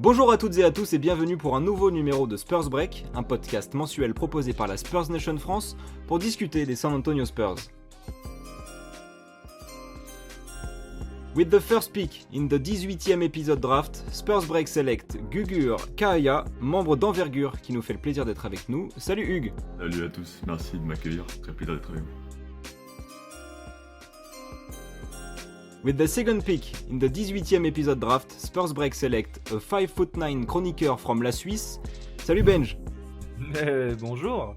Bonjour à toutes et à tous et bienvenue pour un nouveau numéro de Spurs Break, un podcast mensuel proposé par la Spurs Nation France pour discuter des San Antonio Spurs. With the first pick in the 18e épisode draft, Spurs Break select Gugur Kaaya, membre d'envergure qui nous fait le plaisir d'être avec nous. Salut Hugues. Salut à tous, merci de m'accueillir, très plaisir d'être avec vous. With the second pick in the 18e épisode draft, Spurs Break select a 5'9" chroniqueur from la Suisse. Salut Benj. Bonjour.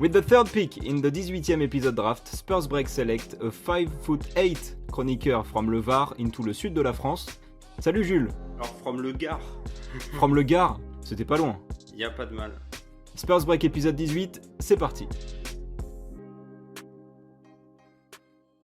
With the third pick in the 18e épisode draft, Spurs Break select a 5'8" chroniqueur from le Var into le sud de la France. Salut Jules. Alors, from le Gard. From le Gard, c'était pas loin. Y a pas de mal. Spurs Break épisode 18, c'est parti.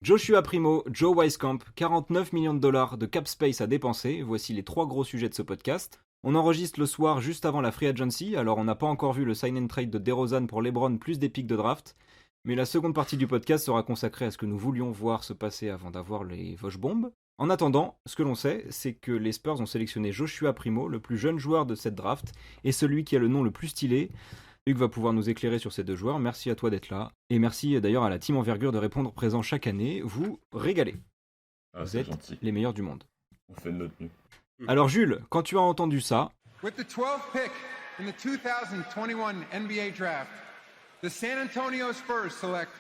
Joshua Primo, Joe Wieskamp, 49 millions de dollars de cap space à dépenser, voici les trois gros sujets de ce podcast. On enregistre le soir juste avant la free agency, alors on n'a pas encore vu le sign and trade de DeRozan pour LeBron plus des pics de draft, mais la seconde partie du podcast sera consacrée à ce que nous voulions voir se passer avant d'avoir les Vosh bombes. En attendant, ce que l'on sait, c'est que les Spurs ont sélectionné Joshua Primo, le plus jeune joueur de cette draft, et celui qui a le nom le plus stylé. Hugues va pouvoir nous éclairer sur ces deux joueurs, merci à toi d'être là, et merci d'ailleurs à la team Envergure de répondre présent chaque année, vous régalez. Vous êtes gentil. les meilleurs du monde. On fait de notre mieux. Alors Jules, quand tu as entendu ça... With the 12th pick in the 2021 NBA Draft, the San Antonio Spurs select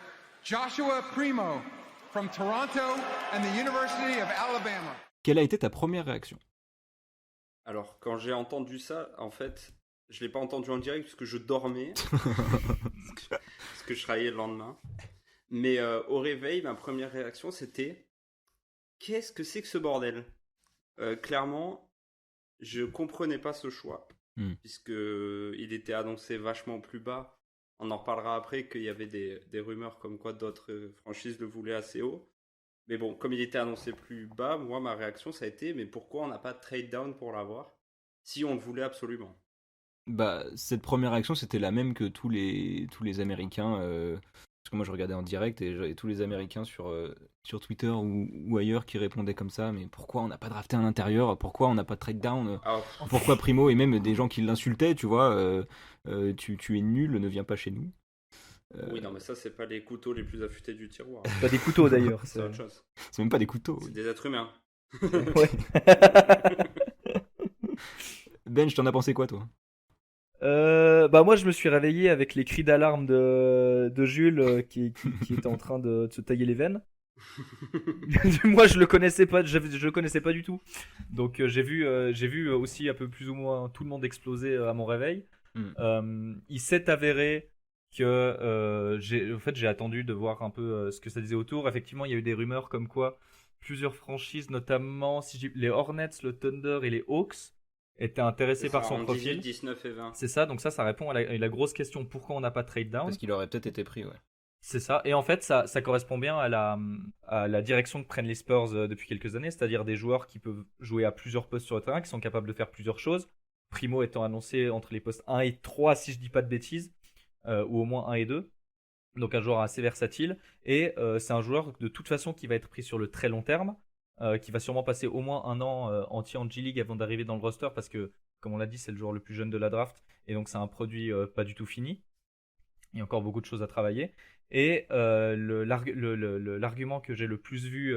Joshua Primo from Toronto and the University of Alabama. Quelle a été ta première réaction? Alors, quand j'ai entendu ça, en fait, je l'ai pas entendu en direct parce que je dormais. parce que je travaillais le lendemain. Mais au réveil, ma première réaction, c'était qu'est-ce que c'est que ce bordel? Clairement, je comprenais pas ce choix. Puisque il était annoncé vachement plus bas. On en reparlera après qu'il y avait des rumeurs comme quoi d'autres franchises le voulaient assez haut. Mais bon, comme il était annoncé plus bas, moi, ma réaction, ça a été mais pourquoi on n'a pas de trade down pour l'avoir si on le voulait absolument? Bah, cette première réaction, c'était la même que tous les Américains, parce que moi je regardais en direct et j'avais tous les Américains sur Twitter ou ailleurs qui répondaient comme ça, mais pourquoi on n'a pas drafté un intérieur, pourquoi on n'a pas de trade down, pourquoi Primo, et même des gens qui l'insultaient, tu vois, tu es nul, ne viens pas chez nous. Oui, non, mais ça, c'est pas les couteaux les plus affûtés du tiroir. Pas des couteaux d'ailleurs. C'est autre chose. C'est même pas des couteaux. C'est des êtres humains. Ouais. Ben, t'en as pensé quoi toi? Moi je me suis réveillé avec les cris d'alarme de Jules qui était en train de se tailler les veines. Moi je le connaissais pas, je le connaissais pas du tout. Donc j'ai vu aussi un peu plus ou moins tout le monde exploser à mon réveil. Il s'est avéré que j'ai attendu de voir un peu ce que ça disait autour. Effectivement, il y a eu des rumeurs comme quoi plusieurs franchises, notamment les Hornets, le Thunder et les Hawks étaient intéressés par son profil. 18, 19 et 20. C'est ça, donc ça répond à la grosse question pourquoi on n'a pas de trade down. Parce qu'il aurait peut-être été pris, ouais. C'est ça, et en fait ça correspond bien à la direction que prennent les Spurs depuis quelques années, c'est-à-dire des joueurs qui peuvent jouer à plusieurs postes sur le terrain, qui sont capables de faire plusieurs choses. Primo étant annoncé entre les postes 1 et 3 si je dis pas de bêtises, ou au moins 1 et 2. Donc un joueur assez versatile, et c'est un joueur de toute façon qui va être pris sur le très long terme. Qui va sûrement passer au moins un an entier en G-League avant d'arriver dans le roster parce que, comme on l'a dit, c'est le joueur le plus jeune de la draft et donc c'est un produit pas du tout fini. Il y a encore beaucoup de choses à travailler. Et l'argument que j'ai le plus vu,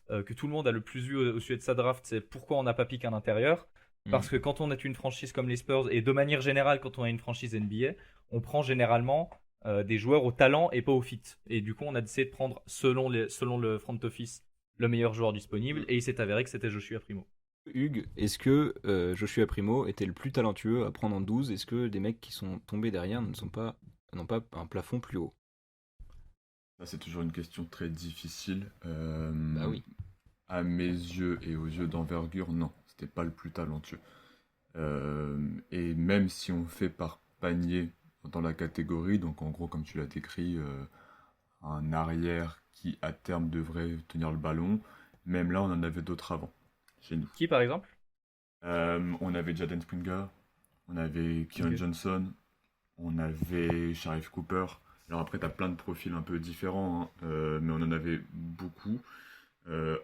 que tout le monde a le plus vu au sujet de sa draft, c'est pourquoi on n'a pas piqué un intérieur. Parce que quand on est une franchise comme les Spurs, et de manière générale quand on est une franchise NBA, on prend généralement des joueurs au talent et pas au fit. Et du coup, on a décidé de prendre, selon le front office, le meilleur joueur disponible, et il s'est avéré que c'était Joshua Primo. Hugues, est-ce que Joshua Primo était le plus talentueux à prendre en 12? Est-ce que des mecs qui sont tombés derrière n'ont pas un plafond plus haut? Ça, c'est toujours une question très difficile. Bah oui. À mes yeux et aux yeux d'envergure, non, c'était pas le plus talentueux. Et même si on fait par panier dans la catégorie, donc en gros, comme tu l'as décrit, un arrière qui à terme devrait tenir le ballon, même là on en avait d'autres avant, chez nous. Qui par exemple? On avait Jaden Springer, on avait Keon Johnson, on avait Sharif Cooper. Alors après t'as plein de profils un peu différents, mais on en avait beaucoup.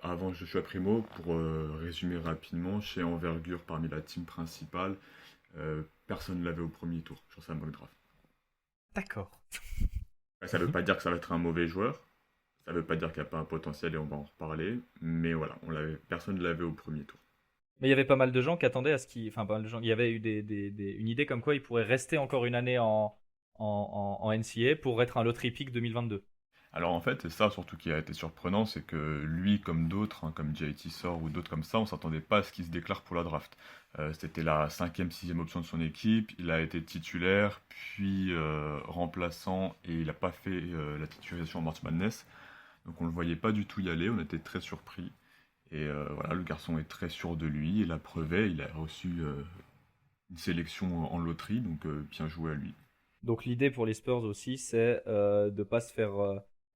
avant Joshua Primo, pour résumer rapidement, chez Envergure, parmi la team principale, personne ne l'avait au premier tour sur sa mock draft. D'accord. Ça ne veut pas dire que ça va être un mauvais joueur, ça ne veut pas dire qu'il n'y a pas un potentiel et on va en reparler, mais voilà, personne ne l'avait au premier tour. Mais il y avait pas mal de gens qui attendaient à ce qu'il. Enfin, pas mal de gens. Il y avait eu une idée comme quoi il pourrait rester encore une année en NCAA pour être un lottery pick 2022. Alors en fait, c'est ça surtout qui a été surprenant, c'est que lui, comme d'autres, comme JT Sor ou d'autres comme ça, on s'attendait pas à ce qu'il se déclare pour la draft. C'était la 5e, 6e option de son équipe, il a été titulaire, puis remplaçant, et il n'a pas fait la titularisation en March Madness. Donc on le voyait pas du tout y aller, on était très surpris. Et voilà, le garçon est très sûr de lui, et la preuve est, il a reçu une sélection en loterie, donc bien joué à lui. Donc l'idée pour les Spurs aussi, c'est de ne pas se faire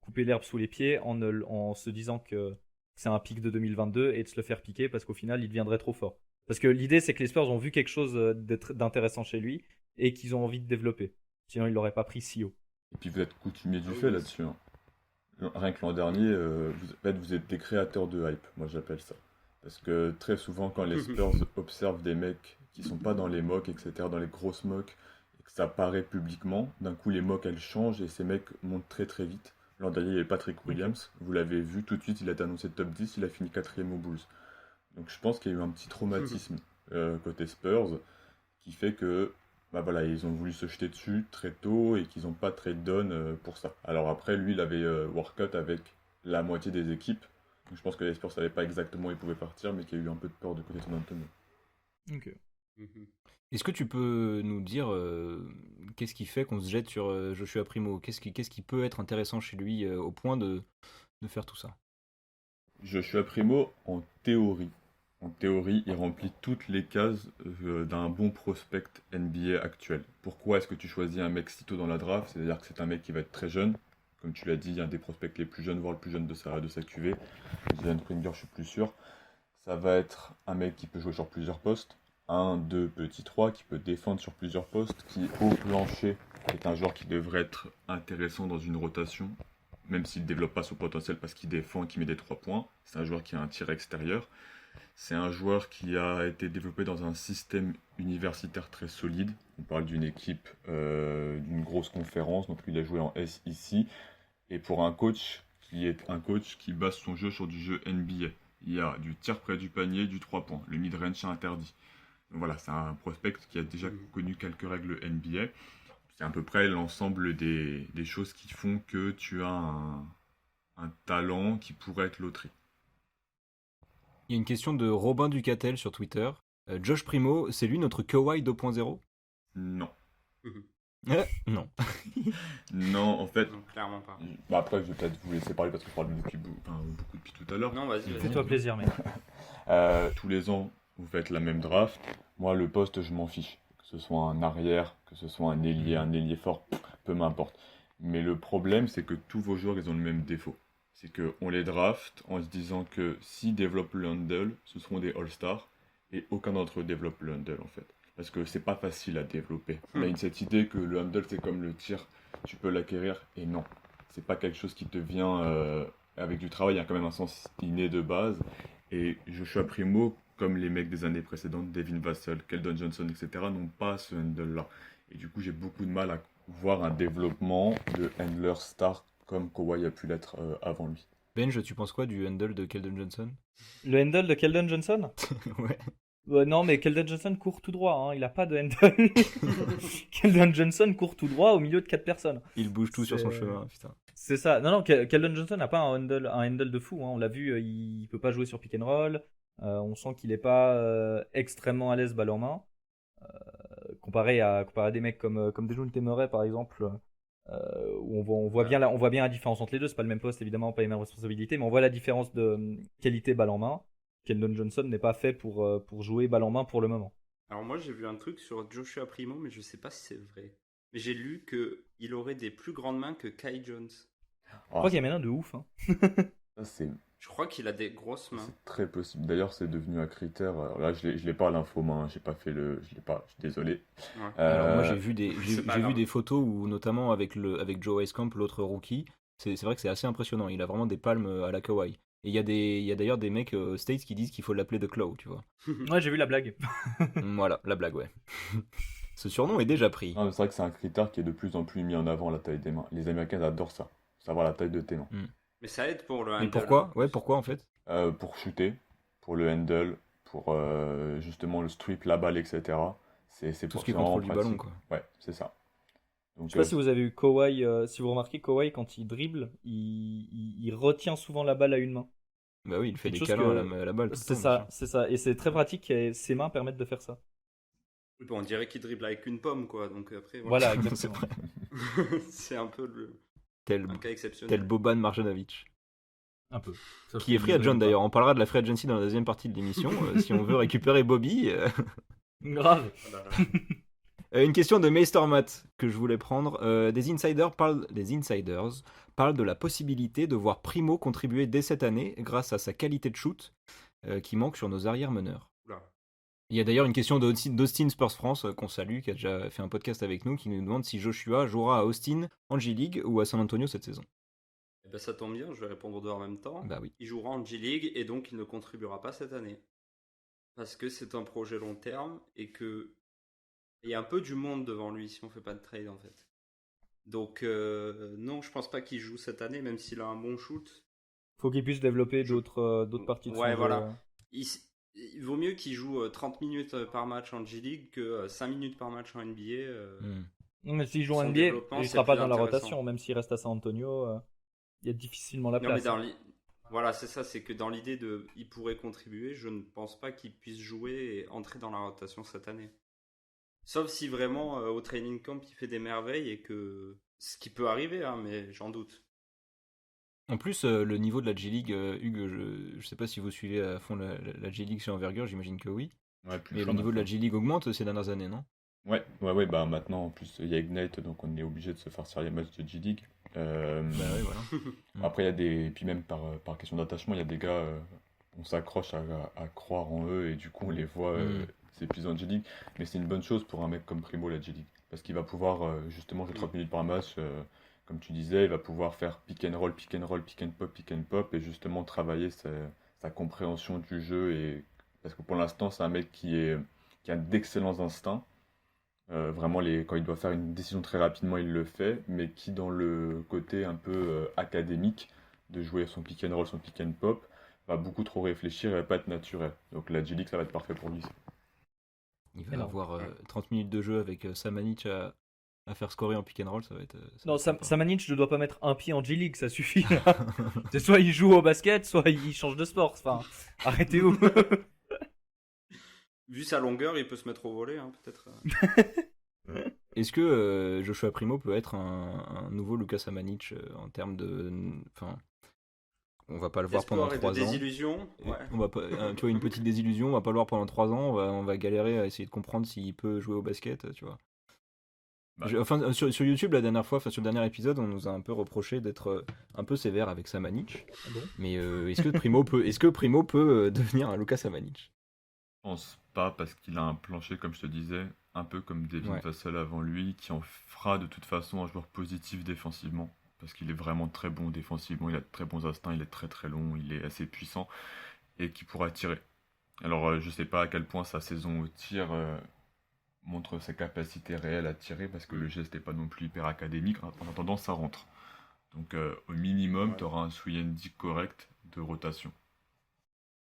couper l'herbe sous les pieds en se disant que c'est un pic de 2022 et de se le faire piquer parce qu'au final, il deviendrait trop fort. Parce que l'idée, c'est que les Spurs ont vu quelque chose d'intéressant chez lui et qu'ils ont envie de développer. Sinon, ils l'auraient pas pris si haut. Et puis vous êtes coutumier du fait là-dessus. Hein. Rien que l'an dernier, vous êtes des créateurs de hype, moi j'appelle ça. Parce que très souvent, quand les Spurs observent des mecs qui sont pas dans les mocks, etc., dans les grosses mocks, et que ça apparaît publiquement, d'un coup les mocks elles changent et ces mecs montent très très vite. L'an dernier, il y avait Patrick Williams, vous l'avez vu tout de suite, il a été annoncé top 10, il a fini 4e aux Bulls. Donc je pense qu'il y a eu un petit traumatisme côté Spurs qui fait que bah voilà, ils ont voulu se jeter dessus très tôt et qu'ils n'ont pas trade down pour ça. Alors après, lui, il avait workout avec la moitié des équipes. Donc je pense que les Spurs ne savaient pas exactement où ils pouvaient partir, mais qu'il y a eu un peu de peur de côté de San Antonio. Ok. Est-ce que tu peux nous dire qu'est-ce qui fait qu'on se jette sur Joshua Primo? Qu'est-ce qui peut être intéressant chez lui au point de faire tout ça? Joshua Primo, en théorie, il remplit toutes les cases d'un bon prospect NBA actuel. Pourquoi est-ce que tu choisis un mec si tôt dans la draft? C'est-à-dire que c'est un mec qui va être très jeune. Comme tu l'as dit, il y a un des prospects les plus jeunes, voire le plus jeune de sa QV. Jalen Springer, je suis plus sûr. Ça va être un mec qui peut jouer sur plusieurs postes. 1, 2, petit 3, qui peut défendre sur plusieurs postes, qui au plancher est un joueur qui devrait être intéressant dans une rotation, même s'il ne développe pas son potentiel parce qu'il défend et qu'il met des 3 points. C'est un joueur qui a un tir extérieur. C'est un joueur qui a été développé dans un système universitaire très solide. On parle d'une équipe, d'une grosse conférence, donc lui il a joué en SEC. Et pour un coach qui base son jeu sur du jeu NBA. Il y a du tir près du panier, du 3 points. Le mid-range est interdit. Donc voilà, c'est un prospect qui a déjà connu quelques règles NBA. C'est à peu près l'ensemble des choses qui font que tu as un talent qui pourrait être loterie. Il y a une question de Robin Ducatel sur Twitter. Josh Primo, c'est lui notre Kawhi 2.0? Non. Non. Non, en fait. Non, clairement pas. Bah après, je vais peut-être vous laisser parler parce que je parle beaucoup depuis tout à l'heure. Non, vas-y. Fais-toi plaisir, mec. Tous les ans, vous faites la même draft. Moi, le poste, je m'en fiche. Que ce soit un arrière, que ce soit un ailier fort, peu m'importe. Mais le problème, c'est que tous vos joueurs, ils ont le même défaut. C'est qu'on les draft en se disant que s'ils développent le handle, ce seront des All-Stars. Et aucun d'entre eux développe le handle, en fait. Parce que c'est pas facile à développer. On a cette idée que le handle, c'est comme le tir, tu peux l'acquérir. Et non, c'est pas quelque chose qui te vient avec du travail. Il y a quand même un sens inné de base. Et Joshua Primo, comme les mecs des années précédentes, Devin Vassell, Keldon Johnson, etc., n'ont pas ce handle-là. Et du coup, j'ai beaucoup de mal à voir un développement de handler star comme Kawhi a pu l'être avant lui. Benj, tu penses quoi du handle de Keldon Johnson? Le handle de Keldon Johnson? Ouais. Non, mais Keldon Johnson court tout droit, hein. Il a pas de handle. Keldon Johnson court tout droit au milieu de 4 personnes. Il bouge tout sur son chemin, putain. C'est ça. Non, Keldon Johnson n'a pas un handle de fou, hein. On l'a vu, il peut pas jouer sur pick and roll. On sent qu'il est pas extrêmement à l'aise balle en main. Comparé à des mecs comme Dejounte Murray, par exemple, où on voit bien la différence entre les deux. C'est pas le même poste, évidemment, pas les mêmes responsabilités, mais on voit la différence de qualité balle en main. Keldon Johnson n'est pas fait pour jouer balle en main pour le moment. Alors moi j'ai vu un truc sur Joshua Primo, mais je sais pas si c'est vrai. Mais j'ai lu qu'il aurait des plus grandes mains que Kai Jones. Je crois qu'il y a maintenant de ouf. Hein. Ça, Je crois qu'il a des grosses mains. c'est très possible. D'ailleurs, c'est devenu un critère. Alors là, je l'ai pas à l'info, hein. J'ai pas fait je l'ai pas. Je suis désolé. Ouais. Alors moi j'ai vu c'est pas grave. des photos où notamment avec Joe Wieskamp, l'autre rookie, c'est vrai que c'est assez impressionnant. Il a vraiment des palmes à la Kawhi. Et il y a d'ailleurs des mecs aux States qui disent qu'il faut l'appeler The Claw, tu vois. Ouais, j'ai vu la blague. Voilà, la blague, ouais. Ce surnom est déjà pris. Ah, mais c'est vrai que c'est un critère qui est de plus en plus mis en avant, la taille des mains. Les Américains adorent ça, savoir la taille de tes mains. Mais ça aide pour le Mais handle. pourquoi? Ouais, pourquoi en fait? Pour shooter, pour le handle, pour justement le strip, la balle, etc. C'est Tout pour ce qui est c'est vraiment contrôle du ballon, pratique. quoi. Ouais, c'est ça. Je Donc, sais pas si vous avez vu Kawhi, si vous remarquez Kawhi quand il dribble, il retient souvent la balle à une main. Bah oui, il fait Quelque des chose câlins que- à la balle tout le C'est temps, ça, machin. c'est ça. Et c'est très pratique et ses mains permettent de faire ça. Bon, on dirait qu'il dribble avec une pomme, quoi. Donc après, Voilà, C'est exactement. vrai. c'est un peu Tel, un cas tel exceptionnel. Boban Marjanovic. Un peu. Sauf Qui est qu'il free dribble agent pas. d'ailleurs. On parlera de la free agency dans la deuxième partie de l'émission. Si on veut récupérer Bobby. Grave. Oh là là. Une question de Meistermat que je voulais prendre. Des insiders parlent de la possibilité de voir Primo contribuer dès cette année grâce à sa qualité de shoot qui manque sur nos arrière-meneurs. Oula. Il y a d'ailleurs une question d'Austin Spurs France qu'on salue, qui a déjà fait un podcast avec nous, qui nous demande si Joshua jouera à Austin en G-League ou à San Antonio cette saison. Eh ben, ça tombe bien, je vais répondre aux deux en même temps. Bah oui. Il jouera en G-League et donc il ne contribuera pas cette année. Parce que c'est un projet long terme et que il y a un peu du monde devant lui si on fait pas de trade en fait. Donc non, je pense pas qu'il joue cette année, même s'il a un bon shoot. Faut qu'il puisse développer d'autres parties de son Ouais, jeu. voilà. Il vaut mieux qu'il joue 30 minutes par match en G-League que 5 minutes par match en NBA. Hmm. Mais s'il joue en Son NBA, développement, il c'est sera pas plus dans la intéressant. rotation, même s'il reste à San Antonio. Il y a difficilement la Non, mais place. voilà, c'est ça, c'est que dans l'idée de il pourrait contribuer, je ne pense pas qu'il puisse jouer et entrer dans la rotation cette année. Sauf si vraiment au training camp il fait des merveilles et que ce qui peut arriver, hein, mais j'en doute. En plus, le niveau de la G-League, Hugues, je sais pas si vous suivez à fond la G-League sur Envergure, j'imagine que oui. ouais, plus Mais chaud le niveau de la maintenant. G-League augmente ces dernières années, non? Ouais, bah maintenant en plus il y a Ignite, donc on est obligé de se faire les matchs de G-League. Bah oui, voilà. Après il y a des, puis même par question d'attachement, il y a des gars, on s'accroche à croire en eux et du coup on les voit s'épuiser en G-League. Mais c'est une bonne chose pour un mec comme Primo la G-League, parce qu'il va pouvoir justement jouer 30 minutes par match, comme tu disais, il va pouvoir faire pick and roll, pick and roll, pick and pop et justement travailler sa compréhension du jeu et parce que pour l'instant c'est un mec qui a d'excellents instincts. Vraiment, quand il doit faire une décision très rapidement, il le fait, mais qui, dans le côté un peu académique, de jouer son pick and roll, son pick and pop, va beaucoup trop réfléchir et va pas être naturel. Donc la G-League, ça va être parfait pour lui. Il va Énorme. avoir 30 minutes de jeu avec Samanic à faire scorer en pick and roll, ça va être. Non, sympa. Samanic ne doit pas mettre un pied en G-League, ça suffit. C'est soit il joue au basket, soit il change de sport. Enfin, arrêtez-vous. Vu sa longueur, il peut se mettre au volet, hein, peut-être. Est-ce que Joshua Primo peut être un nouveau Lucas Samanic en termes de. Enfin, on va pas le voir pendant Espoir et 3 de ans. désillusion. Ouais. On va pas, tu vois, une petite désillusion, on va pas le voir pendant 3 ans, on va galérer à essayer de comprendre s'il peut jouer au basket, tu vois. Bah. Enfin, sur YouTube, la dernière fois, sur le dernier épisode, on nous a un peu reproché d'être un peu sévère avec Samanic. Ah bon Mais est-ce que Primo peut devenir un Lucas Samanic? Je pense pas, parce qu'il a un plancher, comme je te disais, un peu comme Devin Ouais. Vassell avant lui, qui en fera de toute façon un joueur positif défensivement, parce qu'il est vraiment très bon défensivement, il a de très bons instincts, il est très très long, il est assez puissant, et qui pourra tirer. Alors je sais pas à quel point sa saison au tir montre ses capacités réelles à tirer, parce que le geste n'est pas non plus hyper académique, en attendant ça rentre. Donc au minimum, Ouais. tu auras un Souyendi correct de rotation.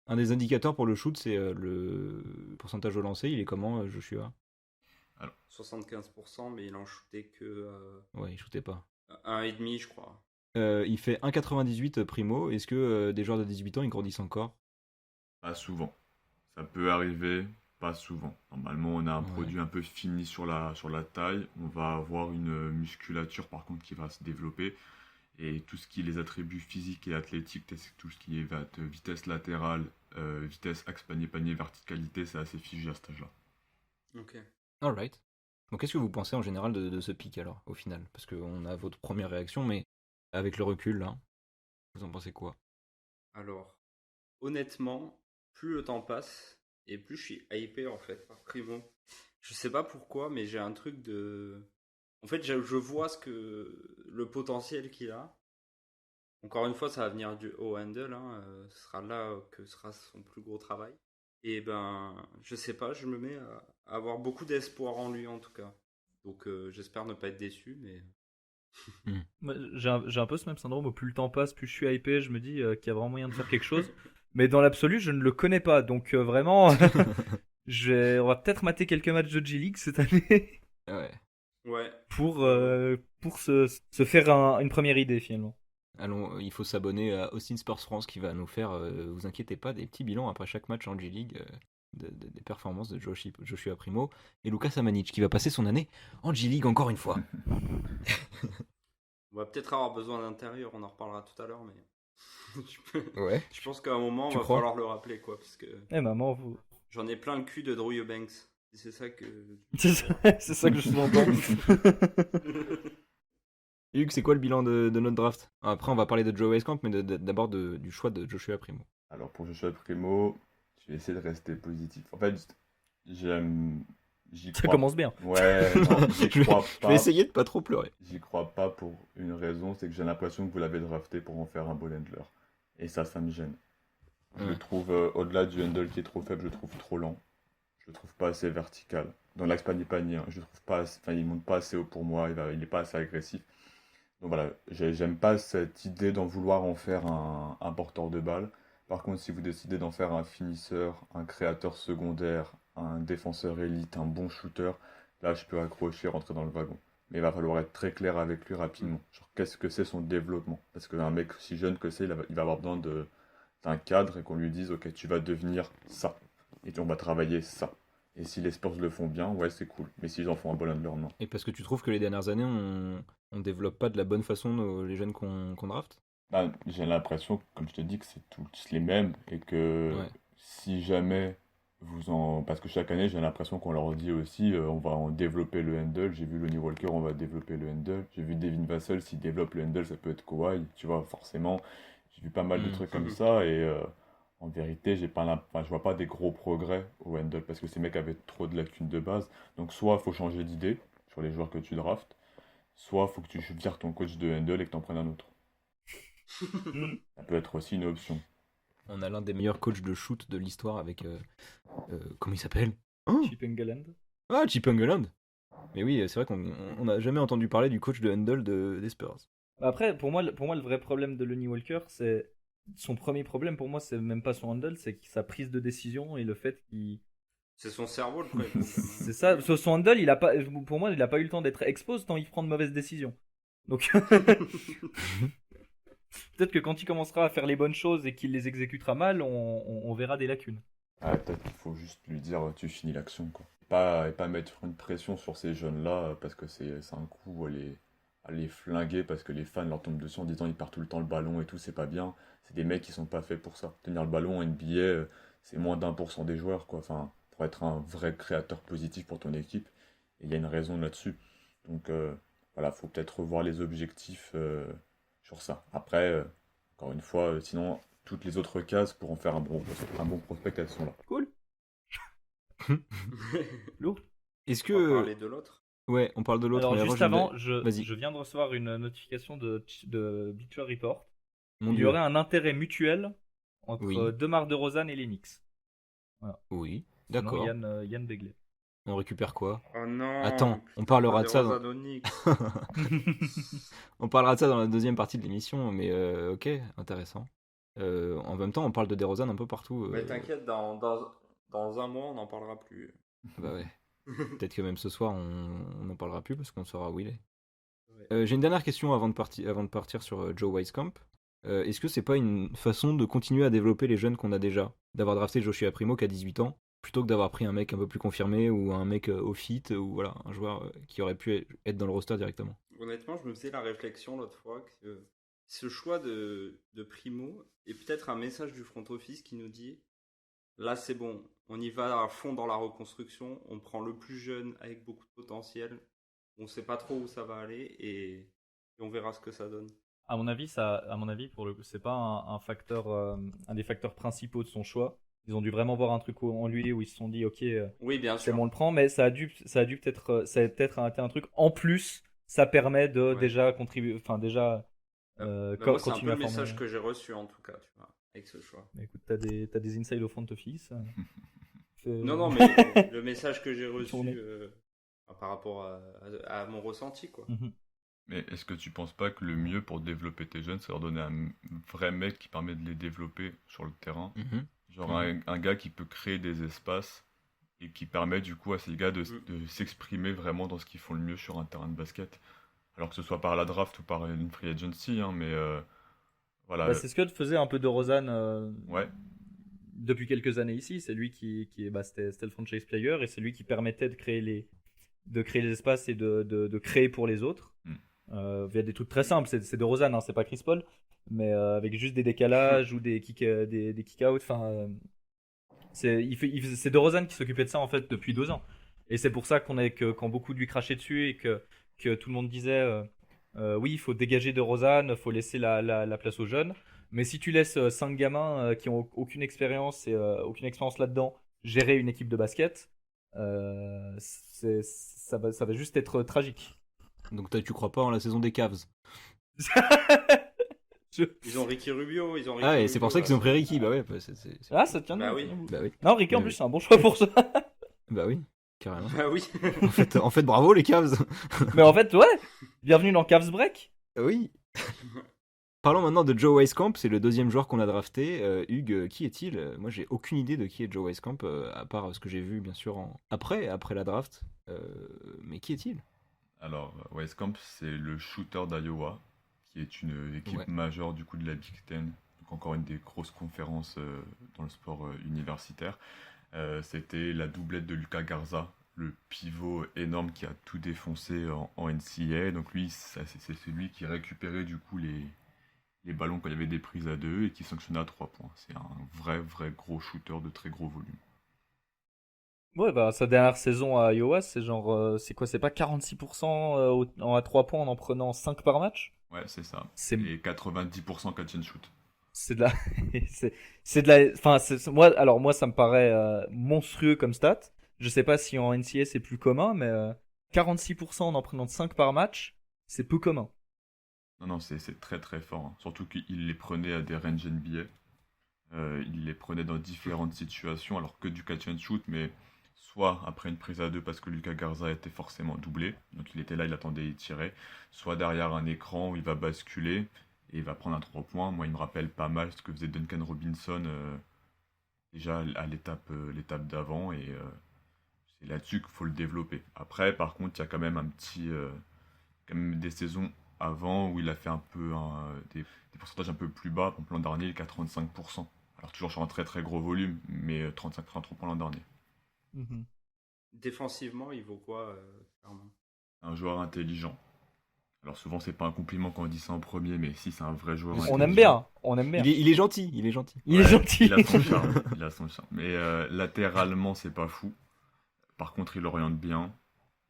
Un des indicateurs pour le shoot, c'est le pourcentage au lancer. Il est comment, Joshua? 75%, mais il en shootait que Ouais, il shootait pas. 1,5, je crois. Il fait 1,98 Primo. Est-ce que des joueurs de 18 ans, ils grandissent encore? Pas souvent. Ça peut arriver, pas souvent. Normalement, on a un Ouais. produit un peu fini sur la taille. On va avoir une musculature, par contre, qui va se développer. Et tout ce qui est les attributs physiques et athlétiques, tout ce qui est vitesse latérale, vitesse axe panier-panier, verticalité, c'est assez figé à cet âge-là. Ok. Alright. Donc, qu'est-ce que vous pensez en général de ce pic alors, au final? Parce qu'on a votre première réaction, mais avec le recul, là, vous en pensez quoi? Alors, honnêtement, plus le temps passe et plus je suis hypé en fait par Primo. Je sais pas pourquoi, mais j'ai un truc de. En fait, je vois le potentiel qu'il a. Encore une fois, ça va venir au handle, hein, ce sera là que sera son plus gros travail. Et ben, je sais pas, je me mets à avoir beaucoup d'espoir en lui en tout cas. Donc j'espère ne pas être déçu, mais Moi, j'ai un peu ce même syndrome, où plus le temps passe, plus je suis hypé, je me dis qu'il y a vraiment moyen de faire quelque chose. Mais dans l'absolu, je ne le connais pas. Donc vraiment, on va peut-être mater quelques matchs de G-League cette année Ouais. ouais. pour se faire une première idée finalement. Allons, il faut s'abonner à Austin Sports France qui va nous faire, vous inquiétez pas, des petits bilans après chaque match en G-League des performances de Joshua Primo et Lucas Samanic qui va passer son année en G-League encore une fois. On va peut-être avoir besoin d'intérieur, on en reparlera tout à l'heure, mais Ouais. je pense qu'à un moment, Tu il va crois falloir le rappeler, quoi, parce que Eh maman, vous. j'en ai plein le cul de Drew Eubanks. C'est ça que... C'est ça que je sous-entends. Hugues, c'est quoi le bilan de notre draft? Après, on va parler de Joe Weiskamp, mais d'abord du choix de Joshua Primo. Alors pour Joshua Primo, je vais essayer de rester positif. En fait, j'y Ça crois. commence bien. Ouais, non, j'y Je vais, crois je pas. vais essayer de pas trop pleurer. J'y crois pas pour une raison, c'est que j'ai l'impression que vous l'avez drafté pour en faire un ball handler. Et ça me gêne. Je Ouais. le trouve, au-delà du handle qui est trop faible, je le trouve trop lent. Je le trouve pas assez vertical. Dans l'axe panier, hein, je le trouve pas enfin, il monte pas assez haut pour moi, il est pas assez agressif. Donc voilà, j'aime pas cette idée d'en vouloir en faire un porteur de balle. Par contre, si vous décidez d'en faire un finisseur, un créateur secondaire, un défenseur élite, un bon shooter, là je peux accrocher, rentrer dans le wagon. Mais il va falloir être très clair avec lui rapidement. Genre, qu'est-ce que c'est son développement? Parce qu'un mec si jeune que c'est, il va avoir besoin d'un cadre et qu'on lui dise, ok, tu vas devenir ça. Et on va travailler ça. Et si les Spurs le font bien, ouais, c'est cool. Mais s'ils en font un ball handler, non. Et parce que tu trouves que les dernières années, on développe pas de la bonne façon les jeunes qu'on draft? Bah, j'ai l'impression, comme je te dis, que c'est tous les mêmes et que Ouais. si jamais Parce que chaque année, j'ai l'impression qu'on leur dit aussi, on va en développer le handle. J'ai vu Lonnie Walker, on va développer le handle. J'ai vu Devin Vassell, s'il développe le handle, ça peut être Kawhi. Tu vois, forcément, j'ai vu pas mal de Mm. trucs comme ça et en vérité, je vois pas des gros progrès au handle parce que ces mecs avaient trop de lacunes de base. Donc, soit il faut changer d'idée sur les joueurs que tu draftes, soit il faut que tu vires ton coach de handle et que tu en prennes un autre. Ça peut être aussi une option. On a l'un des meilleurs coachs de shoot de l'histoire avec. Comment il s'appelle? Oh Chip Engeland. Ah, Chip Engeland. Mais oui, c'est vrai qu'on n'a jamais entendu parler du coach de handle des Spurs. Après, pour moi, le vrai problème de Lonnie Walker, c'est. Son premier problème pour moi, c'est même pas son handle, c'est sa prise de décision et le fait qu'il. C'est son cerveau le problème. C'est ça, son handle, pour moi, il a pas eu le temps d'être expose tant il prend de mauvaises décisions. Donc. Peut-être que quand il commencera à faire les bonnes choses et qu'il les exécutera mal, on verra des lacunes. Ah, peut-être qu'il faut juste lui dire tu finis l'action quoi. Et pas mettre une pression sur ces jeunes-là parce que c'est un coup à les flinguer parce que les fans leur tombent dessus en disant ils perdent tout le temps le ballon et tout, c'est pas bien. C'est des mecs qui sont pas faits pour ça. Tenir le ballon en NBA, c'est moins d'1% des joueurs quoi. Enfin, pour être un vrai créateur positif pour ton équipe, et il y a une raison là-dessus. Donc voilà, faut peut-être revoir les objectifs sur ça. Après, encore une fois, sinon toutes les autres cases pour en faire un bon prospect, elles sont là. Cool. Lourd. Est-ce On va que. parler de l'autre. Ouais, on parle de l'autre. Alors mais juste je avant, voudrais- Vas-y. je viens de recevoir une notification de Bleacher Report. Mon Il y Dieu. aurait un intérêt mutuel entre Oui. DeMar DeRozan et les Knicks. Oui, Selon d'accord. Yann Begley. On récupère quoi? Oh non. Attends, on parlera de ça. DeRozan aux Knicks. On parlera de ça dans la deuxième partie de l'émission, mais ok, intéressant. En même temps, on parle de DeRozan un peu partout. Mais t'inquiète, dans un mois, on n'en parlera plus. Bah ouais. Peut-être que même ce soir, on n'en parlera plus parce qu'on saura où il est. Ouais. J'ai une dernière question avant de partir sur Joe Weiskamp. Est-ce que c'est pas une façon de continuer à développer les jeunes qu'on a déjà? D'avoir drafté Joshua Primo qui a 18 ans, plutôt que d'avoir pris un mec un peu plus confirmé ou un mec au fit ou voilà, un joueur qui aurait pu être dans le roster directement. Honnêtement, je me faisais la réflexion l'autre fois que ce choix de Primo est peut-être un message du front office qui nous dit là c'est bon, on y va à fond dans la reconstruction, on prend le plus jeune avec beaucoup de potentiel, on sait pas trop où ça va aller et on verra ce que ça donne. À mon avis, pour le coup, c'est pas un facteur, un des facteurs principaux de son choix. Ils ont dû vraiment voir un truc en lui où ils se sont dit, ok, Oui, bien c'est sûr. bon, on le prend, mais ça a dû peut-être, ça a peut-être été un truc. En plus, ça permet de Ouais. déjà contribuer, enfin déjà Moi, c'est un continue peu à le former. message que j'ai reçu en tout cas, tu vois, avec ce choix. Mais écoute, t'as des inside au front office. Non, mais le message que j'ai Tourner. reçu par rapport à mon ressenti, quoi. Mhm. Mais est-ce que tu penses pas que le mieux pour développer tes jeunes, c'est leur donner un vrai mec qui permet de les développer sur le terrain? Mhm. Genre un gars qui peut créer des espaces et qui permet du coup à ces gars de s'exprimer vraiment dans ce qu'ils font le mieux sur un terrain de basket. Alors que ce soit par la draft ou par une free agency, hein, mais voilà, Bah, c'est ce que faisait un peu DeRozan ouais, depuis quelques années ici. C'est lui c'était le franchise player et c'est lui qui permettait de créer les espaces et de créer pour les autres. Mm. Via des trucs très simples. C'est DeRozan, hein, c'est pas Chris Paul, mais avec juste des décalages ou des kick-out. Enfin, c'est DeRozan qui s'occupait de ça en fait depuis 2 ans. Et c'est pour ça quand beaucoup de lui crachaient dessus et que tout le monde disait oui, il faut dégager DeRozan, il faut laisser la place aux jeunes. Mais si tu laisses 5 gamins qui ont aucune expérience et aucune expérience là-dedans gérer une équipe de basket, ça va juste être tragique. Donc toi, tu crois pas en la saison des Cavs? Ils ont Ricky Rubio, ils ont Ricky Ah, et Rubio, c'est pour ça qu'ils ont pris Ricky. Bah ouais, Ah, ça tient Bah debout, oui. ça tient debout. bah oui, Non, Ricky en Bah plus, oui. c'est un bon choix pour ça. bah oui, carrément. Bah oui. En fait, bravo les Cavs. Mais en fait, ouais, bienvenue dans Cavs Break. Oui. Parlons maintenant de Joe Wieskamp, c'est le deuxième joueur qu'on a drafté. Hugues, qui est-il? Moi, j'ai aucune idée de qui est Joe Wieskamp, à part ce que j'ai vu, bien sûr, après la draft. Mais qui est-il? alors Weiskamp, c'est le shooter d'Iowa, qui est une équipe Ouais. majeure du coup de la Big Ten, donc encore une des grosses conférences dans le sport universitaire. C'était la doublette de Lucas Garza, le pivot énorme qui a tout défoncé en NCAA. Donc lui, c'est celui qui récupérait du coup les ballons quand il y avait des prises à deux et qui sanctionnait à 3 points. C'est un vrai gros shooter de très gros volume. Ouais, bah sa dernière saison à Iowa, c'est genre, c'est quoi, c'est pas 46% à 3 points en prenant 5 par match? Ouais, c'est ça. C'est Et 90% catch and shoot. c'est de la, c'est de la, enfin, moi, ça me paraît monstrueux comme stat. Je sais pas si en NCAA c'est plus commun, mais 46% en prenant 5 par match, c'est peu commun. Non, c'est très fort, hein. Surtout qu'il les prenait à des ranges NBA. Il les prenait dans différentes situations, alors que du catch and shoot, mais soit après une prise à deux parce que Lucas Garza était forcément doublé, donc il était là, il attendait, il tirait, soit derrière un écran où il va basculer et il va prendre un 3 points. Moi, il me rappelle pas mal ce que faisait Duncan Robinson déjà à l'étape d'avant, et c'est là-dessus qu'il faut le développer. Après, par contre, il y a quand même quand même des saisons avant où il a fait un peu des pourcentages un peu plus bas. Par exemple, l'an dernier, il est qu'à 35%. Alors toujours sur un très gros volume, mais 35% pour l'an dernier. Mhm. Défensivement, il vaut quoi, clairement? Un joueur intelligent. Alors souvent, c'est pas un compliment quand on dit ça en premier, mais si, c'est un vrai joueur On aime intelligent. bien, on aime bien. Il est gentil, il est gentil. Il est Ouais, gentil. Il a son charme, il a son charme. Mais latéralement, c'est pas fou. Par contre, il oriente bien.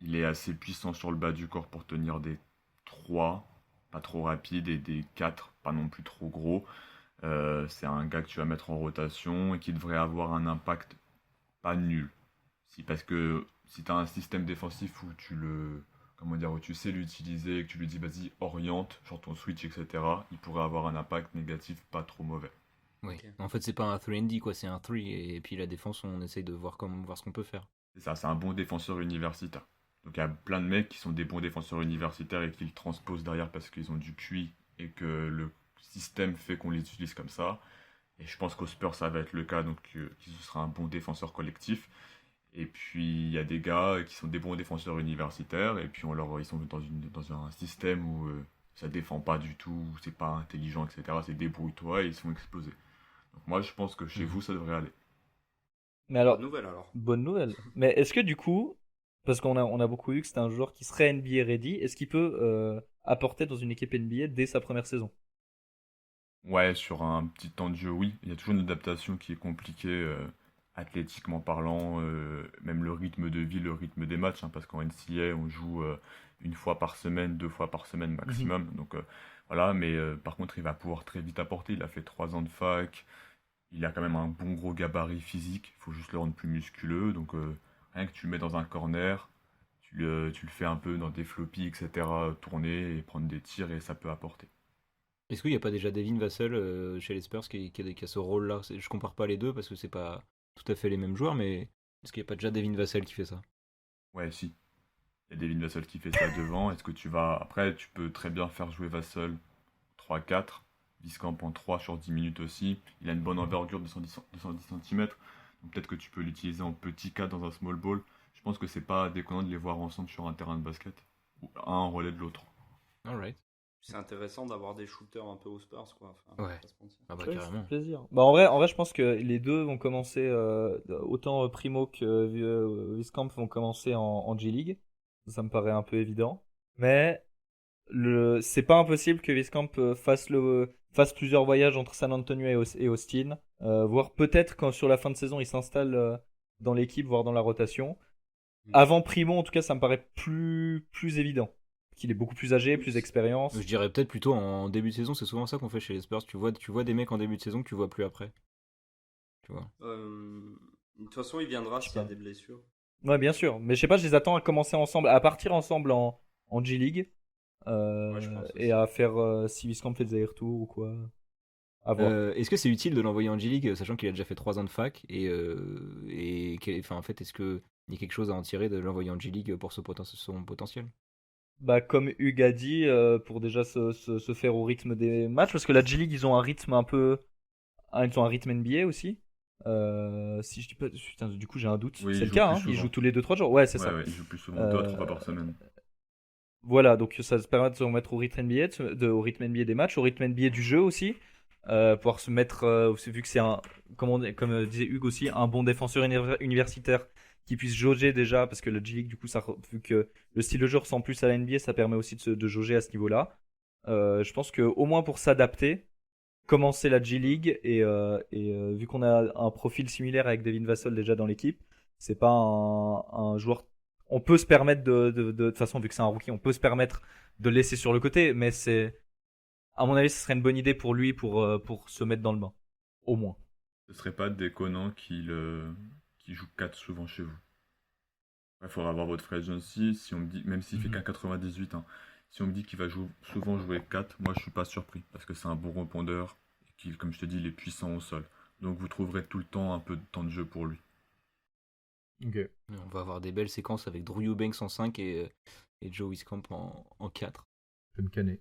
Il est assez puissant sur le bas du corps pour tenir des 3, pas trop rapides, et des 4, pas non plus trop gros. C'est un gars que tu vas mettre en rotation et qui devrait avoir un impact pas nul. Parce que si tu as un système défensif où comment dire, où tu sais l'utiliser, et que tu lui dis vas-y oriente sur ton switch, etc., il pourrait avoir un impact négatif pas trop mauvais. Oui. Ok. En fait, c'est pas un 3&D, quoi, c'est un 3. Et puis la défense, on essaye de voir ce qu'on peut faire. C'est ça, c'est un bon défenseur universitaire. Donc il y a plein de mecs qui sont des bons défenseurs universitaires et qui le transposent derrière parce qu'ils ont du QI et que le système fait qu'on les utilise comme ça. Et je pense qu'au Spurs, ça va être le cas, donc qu'il sera un bon défenseur collectif. Et puis il y a des gars qui sont des bons défenseurs universitaires et puis ils sont dans un système où ça défend pas du tout, où c'est pas intelligent, etc. C'est débrouille-toi et ils sont explosés. Donc moi je pense que chez vous ça devrait aller. Mais alors, Bonne nouvelle alors. bonne nouvelle. Mais est-ce que du coup, parce qu'on a beaucoup vu que c'était un joueur qui serait NBA ready, est-ce qu'il peut apporter dans une équipe NBA dès sa première saison? Ouais, sur un petit temps de jeu, oui. Il y a toujours une adaptation qui est compliquée, athlétiquement parlant, même le rythme de vie, le rythme des matchs, hein, parce qu'en NCAA, on joue une fois par semaine, 2 fois par semaine maximum. Donc voilà, mais par contre, il va pouvoir très vite apporter. Il a fait 3 ans de fac, il a quand même un bon gros gabarit physique, il faut juste le rendre plus musculeux. Donc rien que tu le mets dans un corner, tu le fais un peu dans des floppies, etc., tourner et prendre des tirs, et ça peut apporter. Est-ce qu'il n'y a pas déjà Devin Vassell chez les Spurs qui a ce rôle-là? Je compare pas les deux parce que c'est pas tout à fait les mêmes joueurs, mais est-ce qu'il n'y a pas déjà Devin Vassell qui fait ça? Ouais, si. Il y a Devin Vassell qui fait ça devant. Est-ce que tu vas. Après, tu peux très bien faire jouer Vassell 3-4. Viscamp en 3 sur 10 minutes aussi. Il a une bonne envergure de 110 cm. Donc peut-être que tu peux l'utiliser en petit 4 dans un small ball. Je pense que c'est pas déconnant de les voir ensemble sur un terrain de basket. Ou un en relais de l'autre. Alright. C'est intéressant d'avoir des shooters un peu aux Spurs, quoi. Enfin, Ouais. pas se mentir. Ah bah Ouais, ça carrément. fait plaisir. Bah, en vrai, je pense que les deux vont commencer, autant Primo que Viscamp vont commencer en G-League. Ça me paraît un peu évident. Mais c'est pas impossible que Viscamp fasse plusieurs voyages entre San Antonio et Austin. Voire peut-être quand sur la fin de saison il s'installe dans l'équipe, voire dans la rotation. Avant Primo, en tout cas, ça me paraît plus évident. Qu'il est beaucoup plus âgé, plus d'expérience. Je dirais peut-être plutôt en début de saison, c'est souvent ça qu'on fait chez les Spurs. Tu vois des mecs en début de saison que tu vois plus après. Tu vois. De toute façon, il viendra Je sais s'il y a pas. des blessures. Ouais, bien sûr. Mais je sais pas, je les attends à commencer ensemble, à partir ensemble en G-League. Ouais, je pense Et aussi. à faire si Viscamp fait des allers-retours ou quoi. À voir. Est-ce que c'est utile de l'envoyer en G-League, sachant qu'il a déjà fait 3 ans de fac enfin, en fait, est-ce qu'il y a quelque chose à en tirer de l'envoyer en G-League pour son potentiel? Bah, comme Hugues a dit, pour déjà se faire au rythme des matchs, parce que la G-League, ils ont un rythme un peu. Ils ont un rythme NBA aussi. Si je dis pas. Putain, du coup, j'ai un doute. Oui, C'est ils le jouent cas, plus hein. Ils souvent. jouent tous les 2-3 jours. Ouais, c'est Ouais, ça. ouais, ils jouent plus souvent 2 à 3 fois par Euh, semaine. Voilà, donc ça se permet de se remettre au rythme NBA, au rythme NBA des matchs, au rythme NBA du jeu aussi. Pouvoir se mettre, vu que c'est comme disait Hugues aussi, un bon défenseur universitaire qui puisse jauger déjà, parce que le G-League, du coup, vu que le style de jeu ressemble plus à la NBA, ça permet aussi de jauger à ce niveau-là. Je pense que au moins pour s'adapter, commencer la G-League et vu qu'on a un profil similaire avec Devin Vassell déjà dans l'équipe, c'est pas un joueur. On peut se permettre de toute façon, vu que c'est un rookie, on peut se permettre de le laisser sur le côté, mais à mon avis, ce serait une bonne idée pour lui pour se mettre dans le bain. Au moins. Ce serait pas déconnant qu'il joue 4 souvent chez vous. Il faudra avoir votre free agency. Si on me dit, même s'il fait qu'un 98, hein, si on me dit qu'il va souvent jouer 4, moi je suis pas surpris. Parce que c'est un bon répondeur. Et qu'il, comme je te dis, il est puissant au sol. Donc vous trouverez tout le temps un peu de temps de jeu pour lui. Ok. On va avoir des belles séquences avec Drew Eubanks en 5 et Joe Wieskamp en 4. Je vais me canner.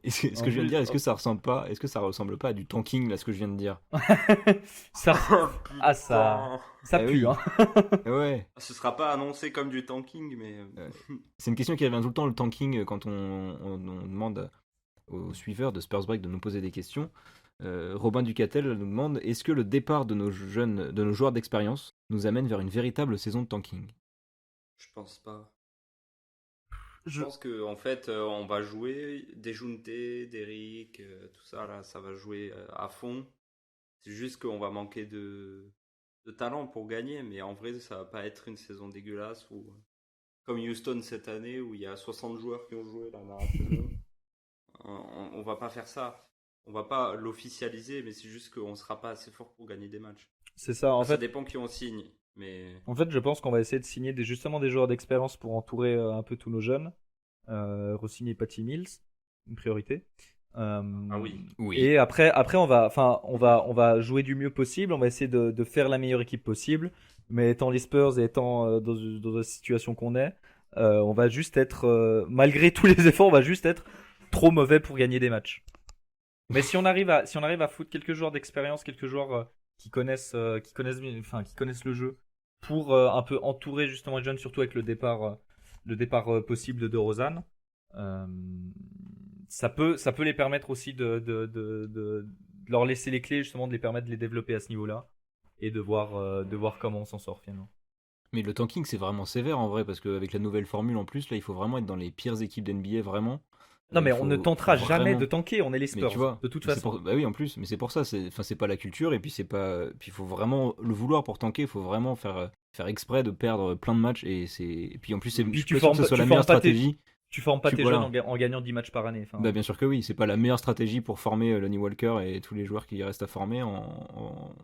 Et ce que je viens de dire, est-ce que ça ressemble pas à du tanking là, ce que je viens de dire? ça, Ah, ça Eh pue, oui. hein. Ouais. Ce sera pas annoncé comme du tanking, mais. C'est une question qui revient tout le temps, le tanking, quand on demande aux suiveurs de Spurs Break de nous poser des questions. Robin Ducatel nous demande: est-ce que le départ de nos joueurs d'expérience nous amène vers une véritable saison de tanking? Je pense pas. Je- Je pense que en fait, on va jouer Dejounte, Derrick, tout ça là, ça va jouer à fond. C'est juste qu'on va manquer de talent pour gagner, mais en vrai, ça va pas être une saison dégueulasse ou comme Houston cette année où il y a 60 joueurs qui ont joué la saison. On va pas faire ça. On va pas l'officialiser, mais c'est juste qu'on sera pas assez fort pour gagner des matchs. C'est ça, en Ça fait. dépend qui on signe, mais En fait, je pense qu'on va essayer de signer justement des joueurs d'expérience pour entourer un peu tous nos jeunes. Re-signer Patty Mills, une priorité. ah oui. Oui. Et après on va jouer du mieux possible. On va essayer de faire la meilleure équipe possible. Mais étant les Spurs et étant dans la situation qu'on est, on va juste être, malgré tous les efforts, on va juste être trop mauvais pour gagner des matchs. Mais si on arrive à foutre quelques joueurs d'expérience, quelques joueurs qui connaissent le jeu, pour un peu entourer justement les jeunes, surtout avec le départ possible de DeRozan, ça peut les permettre aussi de leur laisser les clés, justement, de les permettre de les développer à ce niveau-là et de voir comment on s'en sort finalement. Mais le tanking, c'est vraiment sévère en vrai, parce qu'avec la nouvelle formule en plus, là, il faut vraiment être dans les pires équipes d'NBA, vraiment. Non, mais Il on faut- ne tentera faut jamais vraiment- de tanker, on est les Mais Spurs, tu vois, de toute c'est façon. bah oui, en plus, mais c'est pour ça, c'est pas la culture, et puis puis il faut vraiment le vouloir pour tanker, il faut vraiment faire exprès de perdre plein de matchs, et puis en plus, Puis je suis pas sûr que ce soit la tu meilleure formes pas tes- stratégie. Tu formes pas tes Voilà. jeunes en gagnant 10 matchs par année. Enfin, Bah bien sûr que oui, c'est pas la meilleure stratégie pour former Lonnie Walker et tous les joueurs qui restent à former en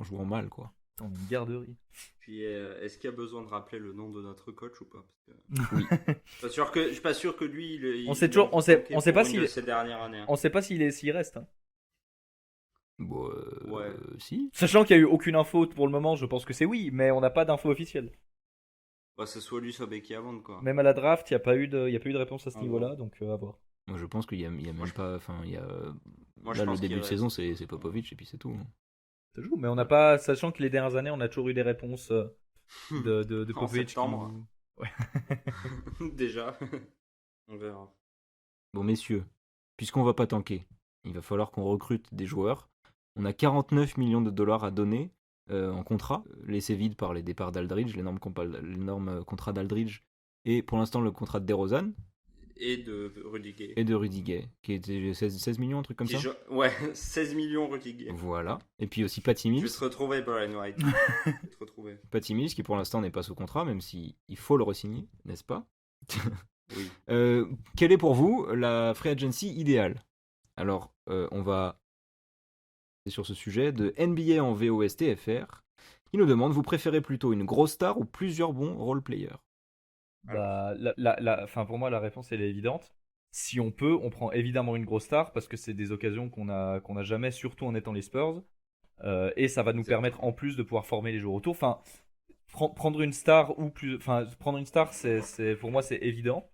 jouant mal, quoi. On est une garderie. Puis est-ce qu'il y a besoin de rappeler le nom de notre coach ou pas? Oui. Je suis pas sûr que lui, On sait toujours- on sait pas s'il s'il- ces dernières années. Hein. On sait pas s'il reste. Hein. Bon, Ouais. si. Sachant qu'il n'y a eu aucune info pour le moment, je pense que c'est oui, mais on n'a pas d'info officielle. Bah, c'est soit lui, soit Becky Hammond, quoi. Même à la draft, il n'y a pas eu de réponse à ce Ah niveau-là, donc à voir. Moi, je pense qu'il y a même pas. Enfin, il y a. Moi, je Là, le pense début qu'il de saison, c'est Popovic et puis c'est tout. Hein. Ça joue, mais on n'a pas, sachant que les dernières années, on a toujours eu des réponses de En Popovic. septembre. Déjà. On verra. Bon, messieurs, puisqu'on va pas tanker, il va falloir qu'on recrute des joueurs. On a 49 millions de dollars à donner en contrat, laissés vides par les départs d'Aldridge, l'énorme contrat d'Aldridge, et pour l'instant le contrat de DeRozan Et de Rudy Gay. et de Rudy Gay, qui était 16 millions, un truc comme ça. Ouais, 16 millions Rudy Gay. Voilà. Et puis aussi Patty Je vais Mills. te retrouver, Brian White. Je vais te retrouver. Patty Mills, qui pour l'instant n'est pas sous contrat, même s'il faut le re-signer, n'est-ce pas? Oui. Quelle est pour vous la free agency idéale? Alors, on va sur ce sujet de NBA en VOSTFR. Il nous demande, vous préférez plutôt une grosse star ou plusieurs bons role-players? Bah, enfin, pour moi, la réponse elle est évidente. Si on peut, on prend évidemment une grosse star parce que c'est des occasions qu'on a jamais, surtout en étant les Spurs. Et ça va nous permettre en plus de pouvoir former les joueurs autour. Enfin, prendre une star ou plus, enfin, prendre une star, c'est pour moi c'est évident.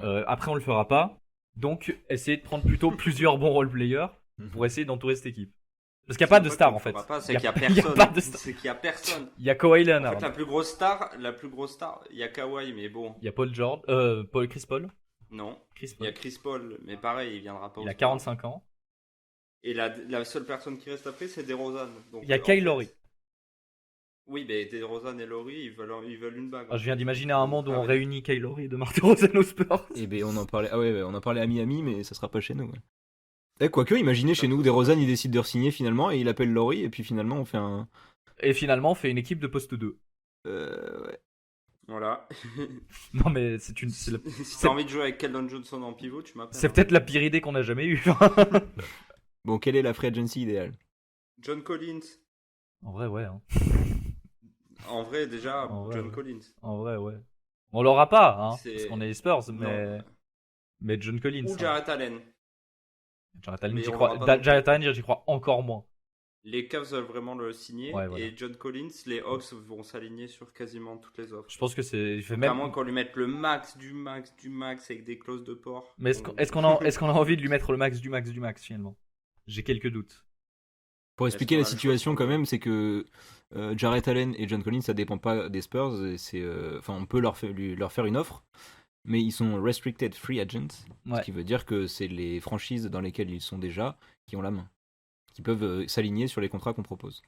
Après, on le fera pas. Donc, essayez de prendre plutôt plusieurs bons role-players pour essayer d'entourer cette équipe. Parce qu'il n'y a pas de star en fait. C'est qu'il y a Il y a personne. pas de star. C'est qu'il y a personne. Il y a Kawhi En Leonard. fait, la plus grosse star, il y a Kawhi, mais bon, Il y a Chris Paul. non. Chris Il y Paul. a Chris Paul, mais pareil, il viendra pas. Il au a Spurs. 45 ans. Et la seule personne qui reste après, c'est DeRozan. Donc, Il y a en Kyle fait- Lowry. Oui, mais DeRozan et Lowry, ils veulent une bague. Ah, je viens d'imaginer un monde où Ah on ouais. réunit Kyle Lowry et DeMar DeRozan aux Spurs. Eh ben, on en parlait. Ah ouais, on en parlait à Miami, mais ça sera pas chez nous. Ouais. Quoique, imaginez chez nous, DeRozan il décide de re-signer finalement et il appelle Laurie et puis finalement on fait un. Et finalement, on fait une équipe de poste 2. Ouais. Voilà. Non, mais c'est Si t'as envie de jouer avec Keldon Johnson en pivot, tu m'appelles. c'est peut-être la pire idée qu'on a jamais eue. Bon, quelle est la free agency idéale? John Collins. En vrai, ouais. Hein. En vrai, déjà, En vrai, John ouais. Collins. En vrai, ouais. On l'aura pas, hein, C'est- parce qu'on est les Spurs, Non. mais John Collins. Ou hein. Jarrett Allen. Jarrett Allen, Mais j'y on crois. l'aura pas non Jarrett Allen, j'y crois encore moins. Les Cavs veulent vraiment le signer. Ouais, voilà. Et John Collins, les Hawks vont s'aligner sur quasiment toutes les offres. Je pense que c'est. Il fait À même. moins qu'on lui mette le max du max du max avec des clauses de port. Mais est-ce qu'on a envie de lui mettre le max du max du max finalement? J'ai quelques doutes. Pour expliquer qu'on la a le situation choix quand même, c'est que Jarrett Allen et John Collins, ça dépend pas des Spurs. Et c'est, enfin, on peut leur faire une offre, mais ils sont restricted free agents, Ouais. ce qui veut dire que c'est les franchises dans lesquelles ils sont déjà qui ont la main, qui peuvent s'aligner sur les contrats qu'on propose.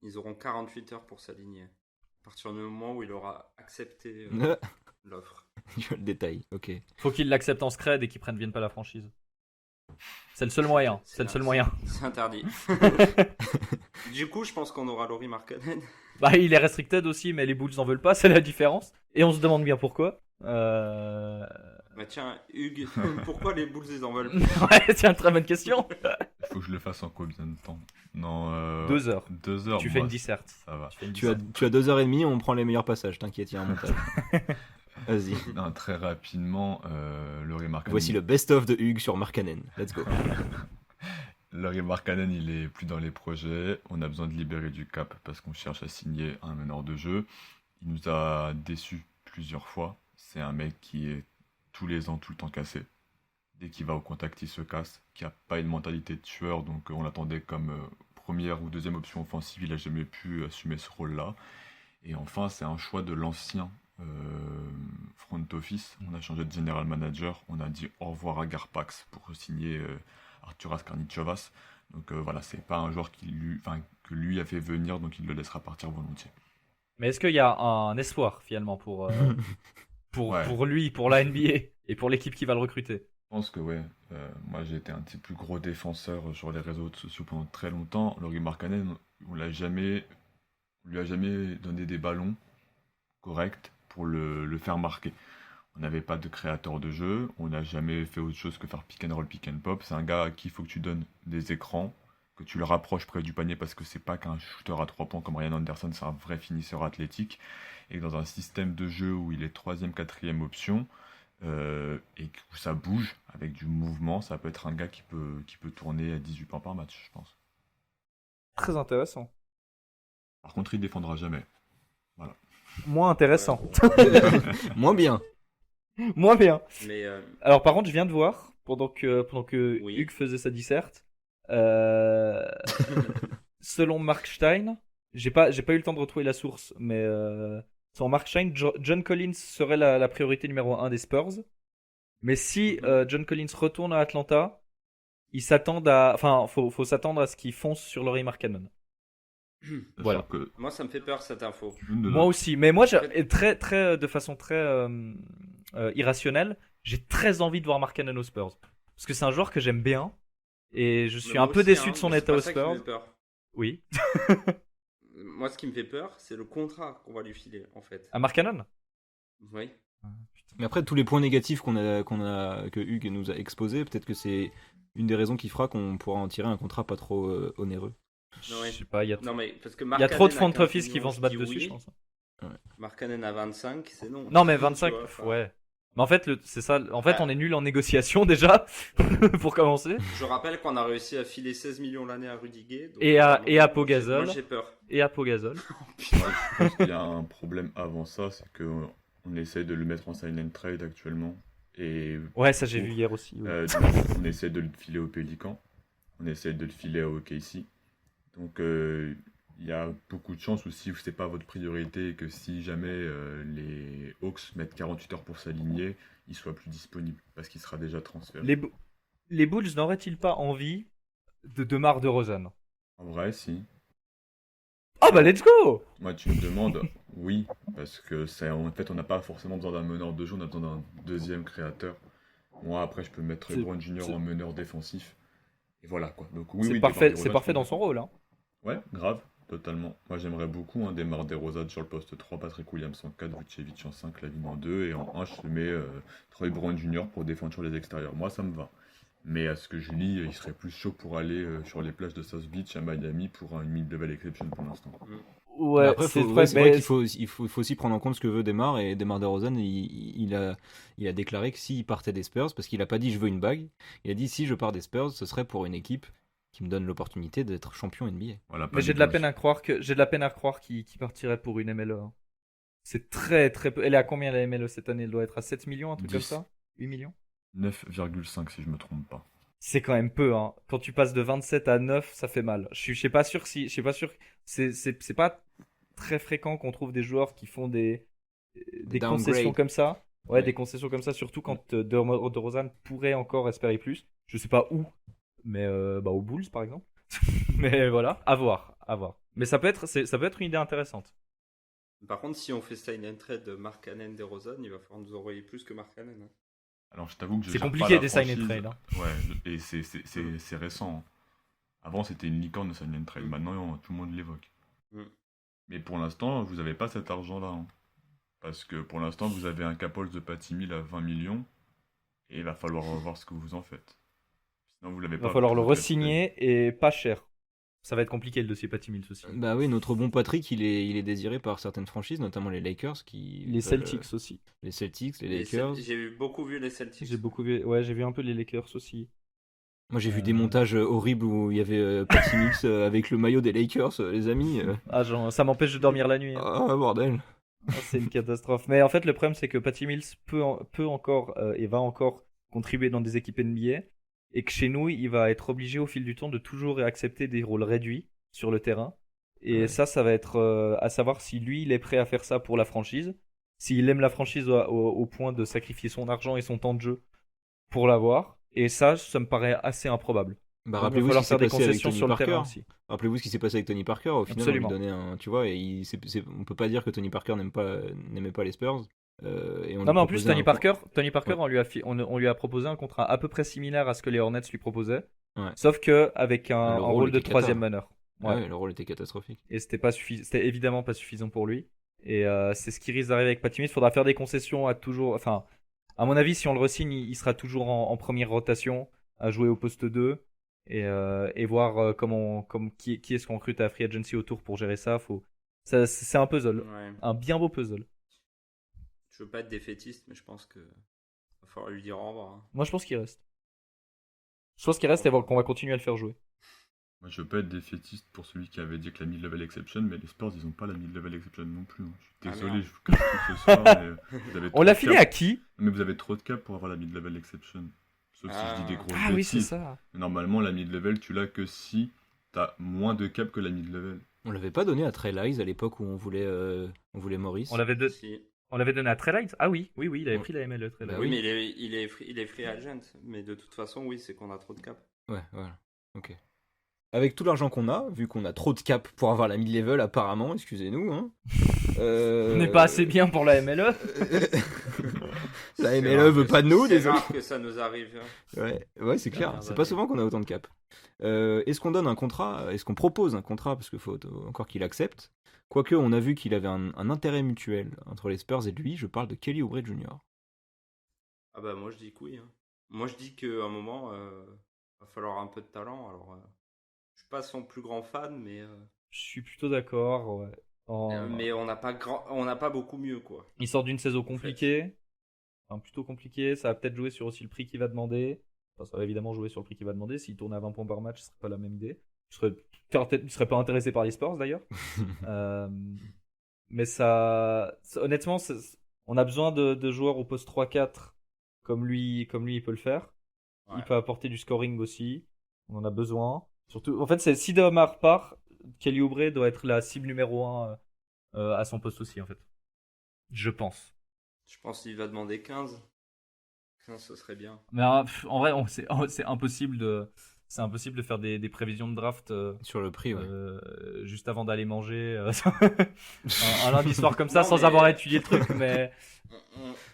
Ils auront 48 heures pour s'aligner. À partir du moment où il aura accepté l'offre. Tu vois le détail, ok. Faut qu'il l'accepte en scred et qu'il vienne pas la franchise. C'est le seul moyen. C'est le seul moyen. C'est interdit. Du coup, je pense qu'on aura Laurie Markkanen. Bah, il est restricted aussi, mais les Bulls en veulent pas, c'est la différence. Et on se demande bien pourquoi. Bah tiens, Hugues, pourquoi les Bulls ils en veulent Ouais, c'est une très bonne question. Il faut que je le fasse en combien de temps? Non, 2 heures. 2 heures. Tu fais moi, une disserte. Ça va. Tu fais une Tu as disserte. 2h30, on prend les meilleurs passages, t'inquiète, il y a un montage. Vas-y. Non, très rapidement, Laurie Markkanen. Voici le best-of de Hugues sur Markkanen. Let's go. Laurie Markkanen, il est plus dans les projets. On a besoin de libérer du cap parce qu'on cherche à signer un meneur de jeu. Il nous a déçus plusieurs fois. C'est un mec qui est tous les ans, tout le temps cassé. Dès qu'il va au contact, il se casse. Qui a pas une mentalité de tueur, donc on l'attendait comme première ou deuxième option offensive. Il a jamais pu assumer ce rôle-là. Et enfin, c'est un choix de l'ancien front office. On a changé de general manager. On a dit au revoir à Garpax pour signer Arturas Karničovas. Donc voilà, c'est pas un joueur que lui a fait venir, donc il le laissera partir volontiers. Mais est-ce qu'il y a un espoir finalement pour Ouais. pour lui, pour la NBA et pour l'équipe qui va le recruter? Je pense que ouais, moi j'ai été un des plus gros défenseurs sur les réseaux sociaux pendant très longtemps. Laurie Markkanen, on lui a jamais donné des ballons corrects pour le faire marquer. On n'avait pas de créateur de jeu, on n'a jamais fait autre chose que faire pick and roll, pick and pop. C'est un gars à qui il faut que tu donnes des écrans que tu le rapproches près du panier parce que c'est pas qu'un shooter à 3 points comme Ryan Anderson, c'est un vrai finisseur athlétique. Et dans un système de jeu où il est troisième, quatrième option, et où ça bouge avec du mouvement, ça peut être un gars qui peut tourner à 18 points par match, je pense. Très intéressant. Par contre, il défendra jamais. Moins intéressant. Moins bien. Moins bien. Mais Alors par contre, je viens de voir, pendant que Oui. Hugues faisait sa disserte, selon Mark Stein, j'ai pas eu le temps de retrouver la source, mais selon Mark Stein, John Collins serait la priorité numéro 1 des Spurs. Mais si John Collins retourne à Atlanta, ils s'attendent à... Enfin, faut s'attendre à ce qu'ils foncent sur Lauri Markkanen. Voilà. Sachant que moi, ça me fait peur cette info. une de Moi nos- aussi, mais moi, de façon très irrationnelle, j'ai très envie de voir Markkanen aux Spurs. Parce que c'est un joueur que j'aime bien, et je suis Mais un moi peu aussi, déçu hein, de son mais c'est état pas aux ça qui me Spurs. fait peur. Oui. Moi, ce qui me fait peur, c'est le contrat qu'on va lui filer, en fait. À Markkanen. Oui. Mais après, tous les points négatifs que Hugues nous a exposés, peut-être que c'est une des raisons qui fera qu'on pourra en tirer un contrat pas trop onéreux. Non, ouais. Je sais pas, il y a Non, mais parce que il y a trop de front Markkanen à 15 office qui vont millions, se battre je dis dessus, oui. je pense. Markkanen à 25, c'est non. Non, mais Tu 25, vois, enfin, ouais. Mais en fait, c'est ça. En fait, Ah. on est nul en négociation déjà, pour commencer. Je rappelle qu'on a réussi à filer 16 millions l'année à Rudiger. donc, Et à moi, Pau Gasol. Moi, j'ai peur. Et à Pogazol. Je pense qu'il y a un problème avant ça, c'est qu'on essaye de le mettre en sign and trade actuellement. Et Ouais, ça j'ai vu hier aussi. oui. donc, on essaie de le filer au Pélican, on essaie de le filer au OKC. Donc il y a beaucoup de chances, ou si c'est pas votre priorité, et que si jamais les Hawks mettent 48 heures pour s'aligner, il soit plus disponible parce qu'il sera déjà transféré. Les Bulls n'auraient-ils pas envie de DeMar DeRozan? En vrai, si. Ah bah let's go! Moi, tu me demandes, oui, parce que en fait, on n'a pas forcément besoin d'un meneur de jeu, on a besoin d'un deuxième créateur. Moi, après, je peux mettre C'est- LeBron Jr. c'est- en meneur défensif. Et voilà, quoi. Donc, oui, C'est oui, parfait, DeMar c'est DeRozan, parfait je dans peux son rôle. Hein. Ouais, grave, totalement. Moi, j'aimerais beaucoup un DeMar DeRozan sur le poste 3, Patrick Williams en 4, Vucevic en 5, Lavine en 2, et en 1, je te mets Troy Brown Jr. pour défendre sur les extérieurs. Moi, ça me va. Mais à ce que je lis, il serait plus chaud pour aller sur les plages de South Beach à Miami pour une mid-level exception pour l'instant. Ouais, Mais après, c'est c'est vrai, vrai mais qu'il faut aussi prendre en compte ce que veut Demar. Et Demar DeRozan, il a déclaré que s'il partait des Spurs, parce qu'il a pas dit je veux une bague, il a dit si je pars des Spurs, ce serait pour une équipe qui me donne l'opportunité d'être champion NBA. Voilà, pas mais j'ai de la peine négocier. à croire qu'il partirait pour une MLE. hein. C'est très très peu. Elle est à combien la MLE cette année? Elle doit être à 7 millions, un truc 10. comme ça? 8 millions? 9,5 si je me trompe pas. C'est quand même peu, hein. Quand tu passes de 27 à 9, ça fait mal. Je suis pas sûr si, je suis pas sûr. C'est pas très fréquent qu'on trouve des joueurs qui font des concessions downgrades. comme ça. Ouais, Ouais. des concessions comme ça, surtout quand DeRozan pourrait encore espérer plus. Je sais pas où, mais aux Bulls par exemple. Mais voilà, à voir, à voir. Mais ça peut être une idée intéressante. Par contre, si on fait sign and trade de Markkanen DeRozan, il va falloir nous envoyer plus que Markkanen. Hein. Alors, je t'avoue que je C'est gère compliqué pas la des sign and franchise. trade, hein. Ouais, et c'est récent. hein. Avant, c'était une licorne de sign and trade. Maintenant, tout le monde l'évoque. Mm. Mais pour l'instant, vous n'avez pas cet argent-là. hein. Parce que pour l'instant, vous avez un Capols de Patty Mills à 20 millions. Et il va falloir voir ce que vous en faites. Sinon, vous l'avez Il pas. va falloir le vous êtes- re-signer et pas cher. Ça va être compliqué le dossier Patty Mills aussi. Bah oui, notre bon Patrick, il est désiré par certaines franchises, notamment les Lakers, Les Celtics aussi. les Celtics, les Les Lakers. J'ai beaucoup vu les Celtics. J'ai vu un peu les Lakers aussi. Moi, j'ai vu des montages horribles où il y avait Patty Mills avec le maillot des Lakers, les amis. Ah, ça m'empêche de dormir la nuit. hein. Ah, bordel. Ah, c'est une catastrophe. Mais en fait, le problème, c'est que Patty Mills peut encore et va encore contribuer dans des équipes NBA. Et que chez nous, il va être obligé au fil du temps de toujours accepter des rôles réduits sur le terrain. Et Ouais. ça va être à savoir si lui, il est prêt à faire ça pour la franchise. S'il aime la franchise au point de sacrifier son argent et son temps de jeu pour l'avoir. Et ça me paraît assez improbable. Bah, Donc, il va rappelez-vous ce falloir qui s'est faire des passé avec concessions Tony sur le Parker. terrain aussi. Rappelez-vous ce qui s'est passé avec Tony Parker. Au final, Absolument. on lui donnait un. Tu vois, et on peut pas dire que Tony Parker n'aimait pas les Spurs. Et on Non, lui mais en plus, proposait Tony Parker, Ouais. on lui a proposé un contrat à peu près similaire à ce que les Hornets lui proposaient. Ouais. Sauf que avec un Le rôle de était troisième cata. meneur. Ouais, Ouais. le rôle était catastrophique. Et c'était évidemment pas suffisant pour lui. Et c'est ce qui risque d'arriver avec Patty Mills. Il faudra faire des concessions à toujours. Enfin, à mon avis, si on le re-signe, il sera toujours en première rotation, à jouer au poste 2. et voir qui est-ce qu'on recrute à Free Agency autour pour gérer ça. C'est un puzzle, Ouais. un bien beau puzzle. Je veux pas être défaitiste, mais je pense que va falloir lui dire au revoir, hein. Moi, je pense qu'il reste. Je pense qu'il reste et qu'on va continuer à le faire jouer. Moi, je veux pas être défaitiste pour celui qui avait dit que la mid-level exception, mais les Spurs, ils ont pas la mid-level exception non plus, hein. Je suis Ah, désolé, merde. je vous casse tout ce soir, mais vous avez On trop l'a de filé cap. à qui? Mais vous avez trop de cap pour avoir la mid-level exception. Sauf si je dis des grosses Ah oui, c'est bêtises. ça. Normalement, la mid-level, tu l'as que si t'as moins de cap que la mid-level. On l'avait pas donné à Trey Lyles à l'époque où on voulait Maurice. On l'avait Si. donné à Trey Lyles. Ah oui, il avait Ouais. pris la MLE Trey Bah Lyles. Oui, oui. mais il est free agent. Mais de toute façon, oui, c'est qu'on a trop de cap. Ouais, voilà. Ok. Avec tout l'argent qu'on a, vu qu'on a trop de cap pour avoir la mid-level apparemment, excusez-nous. Hein. On n'est pas assez bien pour la MLE. La C'est MLE rare veut que pas de nous, C'est désolé. rare que ça nous arrive, hein. Ouais, c'est clair. merde, C'est pas ouais. souvent qu'on a autant de cap. Est-ce qu'on donne un contrat? Est-ce qu'on propose un contrat? Parce qu'il faut encore qu'il accepte. Quoique, on a vu qu'il avait un intérêt mutuel entre les Spurs et lui. Je parle de Kelly Oubre Jr. Ah bah moi je dis que oui, hein. Moi je dis qu'à un moment, va falloir un peu de talent. Alors, je suis pas son plus grand fan, Je suis plutôt d'accord. Ouais. mais on n'a pas beaucoup mieux, quoi. Il sort d'une saison compliquée. Enfin, plutôt compliquée. Ça va peut-être jouer sur aussi le prix qu'il va demander. Enfin, ça va évidemment jouer sur le prix qu'il va demander. S'il tourne à 20 points par match, ce serait pas la même idée. Je serais pas intéressé par les sports d'ailleurs. Mais honnêtement, on a besoin de joueurs au poste 3-4 comme lui il peut le faire. Ouais. Il peut apporter du scoring aussi. On en a besoin. Surtout, en fait, si Domar part, Kelly Oubre doit être la cible numéro 1 à son poste aussi, en fait. Je pense. Je pense qu'il va demander 15. 15, ce serait bien. Mais en vrai, c'est impossible de faire des prévisions de draft Sur le prix, ouais. juste avant d'aller manger un lundi soir comme ça Non, sans mais- avoir étudié le truc. Mais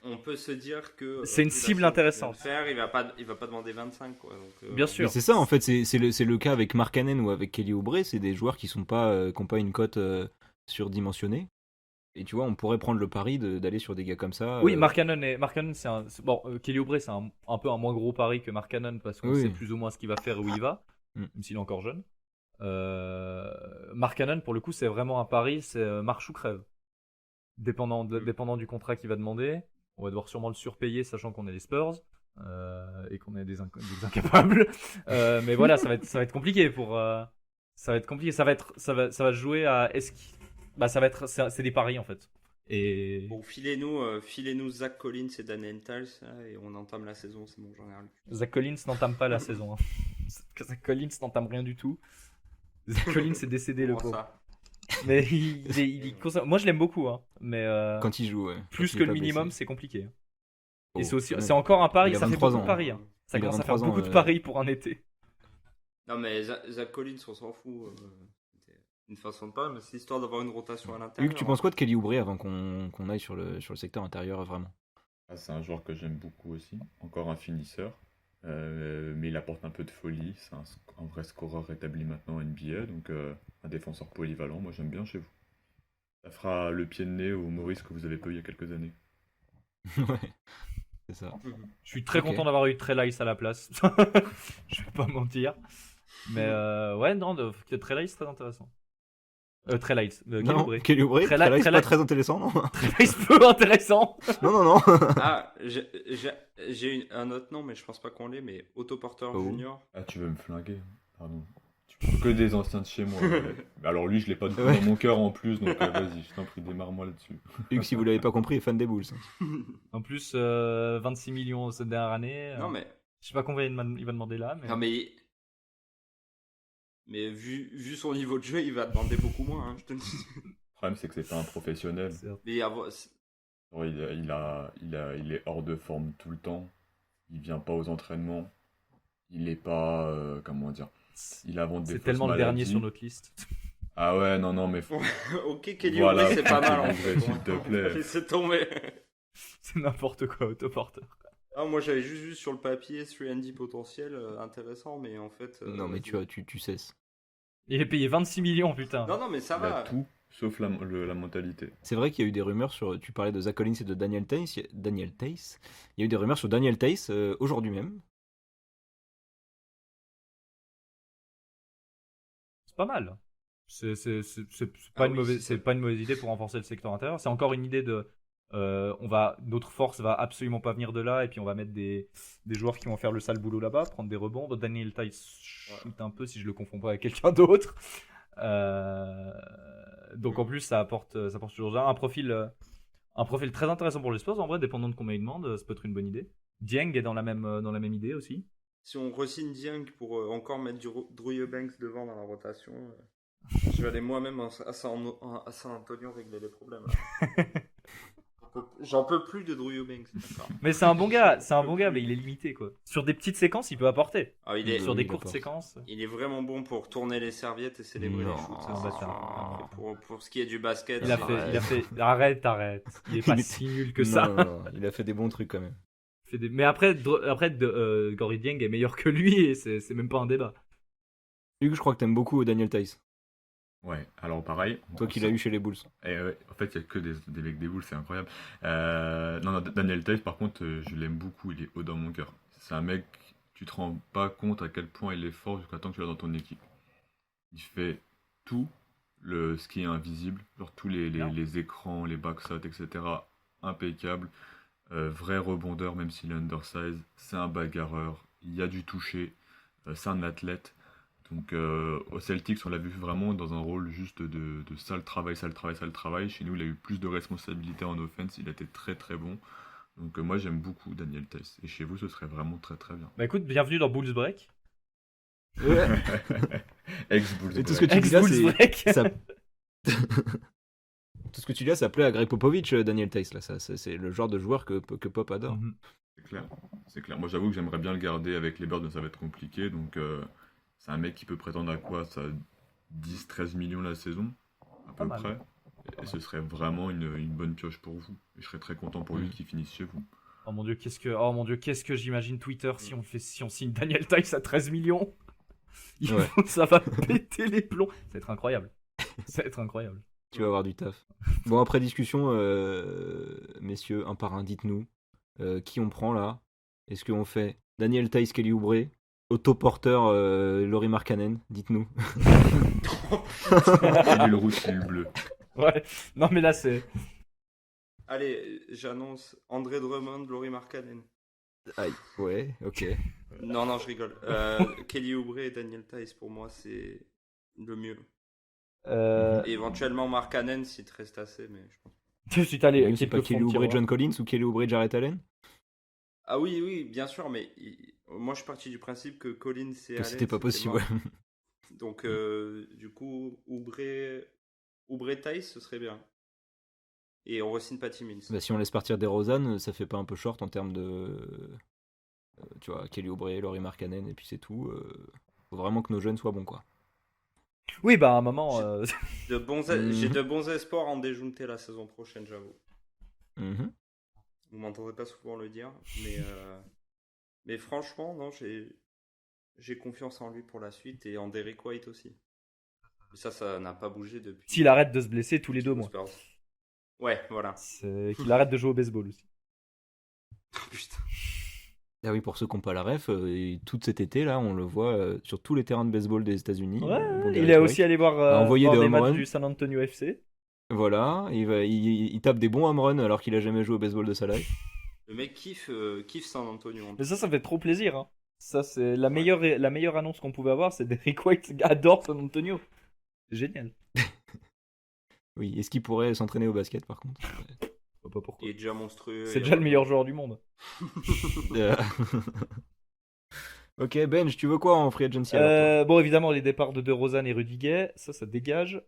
On peut se dire que C'est une vu la cible saison intéressante. qu'il vient de faire, il va pas demander 25, quoi. Donc, bien Mais sûr. c'est ça en fait, c'est le cas avec Mark Cannon ou avec Kelly Oubre, c'est des joueurs qui ont pas une cote surdimensionnée. Et tu vois, on pourrait prendre le pari d'aller sur des gars comme ça. Oui, Mark Cannon, bon, Kelly Oubre, c'est un peu un moins gros pari que Mark Cannon parce qu'on Oui. sait plus ou moins ce qu'il va faire et où il va, Mm. même s'il est encore jeune. Mark Cannon, pour le coup, c'est vraiment un pari, c'est marche ou crève. Dépendant du contrat qu'il va demander, on va devoir sûrement le surpayer, sachant qu'on est les Spurs et qu'on est des incapables. Mais voilà, ça va être compliqué ça va être compliqué. Ça va se jouer à c'est des paris en fait. Et Bon, filez-nous Zach Collins et Daniel Tiles et on entame la saison, c'est bon, j'en ai rien. Zach Collins n'entame pas la saison. Hein. Zach Collins n'entame rien du tout. Zach Collins est décédé le Comment pauvre. ça Mais moi je l'aime beaucoup, hein. Mais quand il joue, ouais. plus Quand il que est le pas minimum, blessé. c'est compliqué. Oh, Et c'est quand même. encore un pari. Il a Ça fait 23 beaucoup de ans, paris. Hein. Ça Il a commence à faire 23 ans, beaucoup de paris pour un été. Non, mais Zach Collins, on s'en fout. C'est une façon de parler, mais c'est histoire d'avoir une rotation à l'intérieur. Luc, tu penses quoi de Kelly Oubre avant qu'on aille sur le secteur intérieur vraiment? Ah, c'est un joueur que j'aime beaucoup aussi. Encore un finisseur. Mais il apporte un peu de folie. C'est un vrai scoreur rétabli maintenant en NBA. Donc un défenseur polyvalent. Moi j'aime bien chez vous. Ça fera le pied de nez au Maurice que vous avez pas eu il y a quelques années. Ouais, c'est ça. Je suis très Ok. content d'avoir eu Trey Lyles à la place. Je vais pas mentir. Mais ouais, non, Trey Lyles, très intéressant. Trey Lyles, Kelly Non, Oubre. Kelly Oubre, Très Trey Lyles, très pas très intéressant, non? Trey Lyles, peu intéressant. Non. Ah, j'ai un autre nom, mais je pense pas qu'on l'ait, mais Otto Porter Oh. Junior. Ah, tu veux me flinguer? Pardon. Tu prends que des anciens de chez moi. Ouais. Alors lui, je l'ai pas du tout Ouais. dans mon cœur en plus. Donc vas-y, je t'en prie, démarre-moi là-dessus. Hugues, si vous l'avez pas compris, est fan des Bulls. En plus, 26 millions cette dernière année. Non, mais. Je sais pas combien il va demander là. Mais... Non, mais vu son niveau de jeu, il va demander beaucoup moins, hein, je te le dis. Le problème, c'est que c'est pas un professionnel. Mais Genre, il est hors de forme tout le temps. Il vient pas aux entraînements. Il est pas. Comment dire? Il invente des C'est fausses tellement le dernier maladies. sur notre liste. Ah ouais, non, mais. ok, Kelly Voilà, Oubre, c'est pas mal. En Oubre, fait. s'il te plaît. Laissez tomber. C'est n'importe quoi, Otto Porter. Ah, moi, j'avais juste vu sur le papier 3&D potentiel intéressant, mais en fait. Non, mais tu cesses. Il est payé 26 millions, putain. Non, mais ça Il a va. tout, sauf la mentalité. C'est vrai qu'il y a eu des rumeurs sur. Tu parlais de Zach Collins et de Daniel Theis. Il y a eu des rumeurs sur Daniel Theis aujourd'hui même. pas mal. C'est pas une mauvaise, c'est c'est ça. pas une mauvaise idée pour renforcer le secteur intérieur. C'est encore une idée de, notre force va absolument pas venir de là, et puis on va mettre des joueurs qui vont faire le sale boulot là-bas, prendre des rebonds. Daniel Tice shoot un peu si je le confonds pas avec quelqu'un d'autre. Donc en plus ça apporte toujours ça. Un profil très intéressant pour les Spurs. En vrai, dépendant de combien ils demandent, ça peut être une bonne idée. Dieng est dans la même idée aussi. Si on re-signe Dieng pour encore mettre Drew Eubanks devant dans la rotation, je vais aller moi-même à San Antonio régler les problèmes. Là. J'en peux plus de Drew Eubanks. D'accord. Mais c'est un bon gars, mais il est limité quoi. Sur des petites séquences, il peut apporter. Ah, il est, Sur des il courtes apporte. séquences. il est vraiment bon pour tourner les serviettes et célébrer Non, les shoots. c'est un Ça, bâtard. pour ce qui est du basket, Il a fait. Arrête. Il est pas Il est- si nul que ça. Non, il a fait des bons trucs quand même. Mais après, Gordy Dieng est meilleur que lui, et c'est même pas un débat. Hugues, je crois que t'aimes beaucoup Daniel Tice. Ouais, alors pareil. Toi qui l'as eu chez les Bulls. Et ouais, en fait, il n'y a que des mecs des Bulls, c'est incroyable. Non, Daniel Tice, par contre, je l'aime beaucoup, il est haut dans mon cœur. C'est un mec, tu te rends pas compte à quel point il est fort jusqu'à temps que tu l'as dans ton équipe. Il fait tout ce qui est invisible, genre tous les écrans, les backshots, etc. Impeccable. Vrai rebondeur, même s'il est undersize. C'est un bagarreur, il y a du toucher, c'est un athlète. Donc au Celtics, on l'a vu vraiment dans un rôle juste de sale travail. Chez nous, il a eu plus de responsabilités en offense, il a été très très bon. Donc moi, j'aime beaucoup Daniel Tice. Et chez vous, ce serait vraiment très très bien. Bah écoute, bienvenue dans Bulls Break. Ex-Bulls. Et tout ce que tu dis Ex-Bulls là, Break. ça... Tout ce que tu dis là, ça plaît à Greg Popovich, Daniel Tice. Là. C'est le genre de joueur que Pop adore. Mhm. C'est clair. Moi, j'avoue que j'aimerais bien le garder avec les Birds, mais ça va être compliqué. Donc c'est un mec qui peut prétendre à quoi? Ça 10-13 millions la saison, à peu mal. près. Et ce serait vraiment une bonne pioche pour vous. Et je serais très content pour lui qu'il finisse chez vous. Oh mon dieu, qu'est-ce que j'imagine Twitter si on signe Daniel Tice à 13 millions. Ouais. Ça va péter les plombs. Ça va être incroyable. Tu vas avoir du taf. Bon, après discussion, messieurs, un par un, dites-nous qui on prend là. Est-ce qu'on fait Daniel Tice, Kelly Oubre, autoporteur Lauri Markkanen? Dites-nous. Salut le rouge, c'est le bleu. Ouais. Non mais là c'est. Allez, j'annonce André Drummond, Lauri Markkanen. Aïe, ouais, ok. Non, je rigole. Kelly Oubre et Daniel Tice, pour moi, c'est le mieux. Et éventuellement Markkanen s'il te reste assez, mais je pense. Je suis allé. Même c'est pas Kelly Oubre, John Collins ou Kelly Oubre, Jarrett Allen? Ah oui, bien sûr, mais moi je suis parti du principe que Collins et Que Allen, c'était pas possible, ouais. mort. Donc du coup, Oubre Tice, ce serait bien. Et on re-signe Patty Mills. Bah, si on laisse partir DeRozan, ça fait pas un peu short en termes de. Tu vois, Kelly Oubre, Lauri Markkanen, et puis c'est tout. Faut vraiment que nos jeunes soient bons, quoi. Oui, bah à un moment. J'ai de bons espoirs en déjounter la saison prochaine, j'avoue. Mhm. Vous m'entendrez pas souvent le dire, mais franchement, non, j'ai confiance en lui pour la suite et en Derrick White aussi. Ça n'a pas bougé depuis. S'il arrête de se blesser tous les 2 mois. Ouais, voilà. C'est qu'il arrête de jouer au baseball aussi. Putain. Ah oui, pour ceux qui n'ont pas la ref, tout cet été, là, on le voit sur tous les terrains de baseball des États-Unis. Ouais, il est aussi allé voir, envoyé des des home matchs runs. du San Antonio FC. Voilà, il tape des bons home runs alors qu'il a jamais joué au baseball de sa life. Le mec kiffe San Antonio. Mais ça fait trop plaisir. Hein. Ça, c'est la meilleure annonce qu'on pouvait avoir, c'est Derrick White adore San Antonio. C'est génial. Oui, est-ce qu'il pourrait s'entraîner au basket par contre? Je vois pas pourquoi. Il est déjà monstrueux. C'est déjà le meilleur joueur du monde. Ok, Benj, tu veux quoi en free agency alors, toi Bon, évidemment, les départs de DeRozan et Rudiger, ça dégage.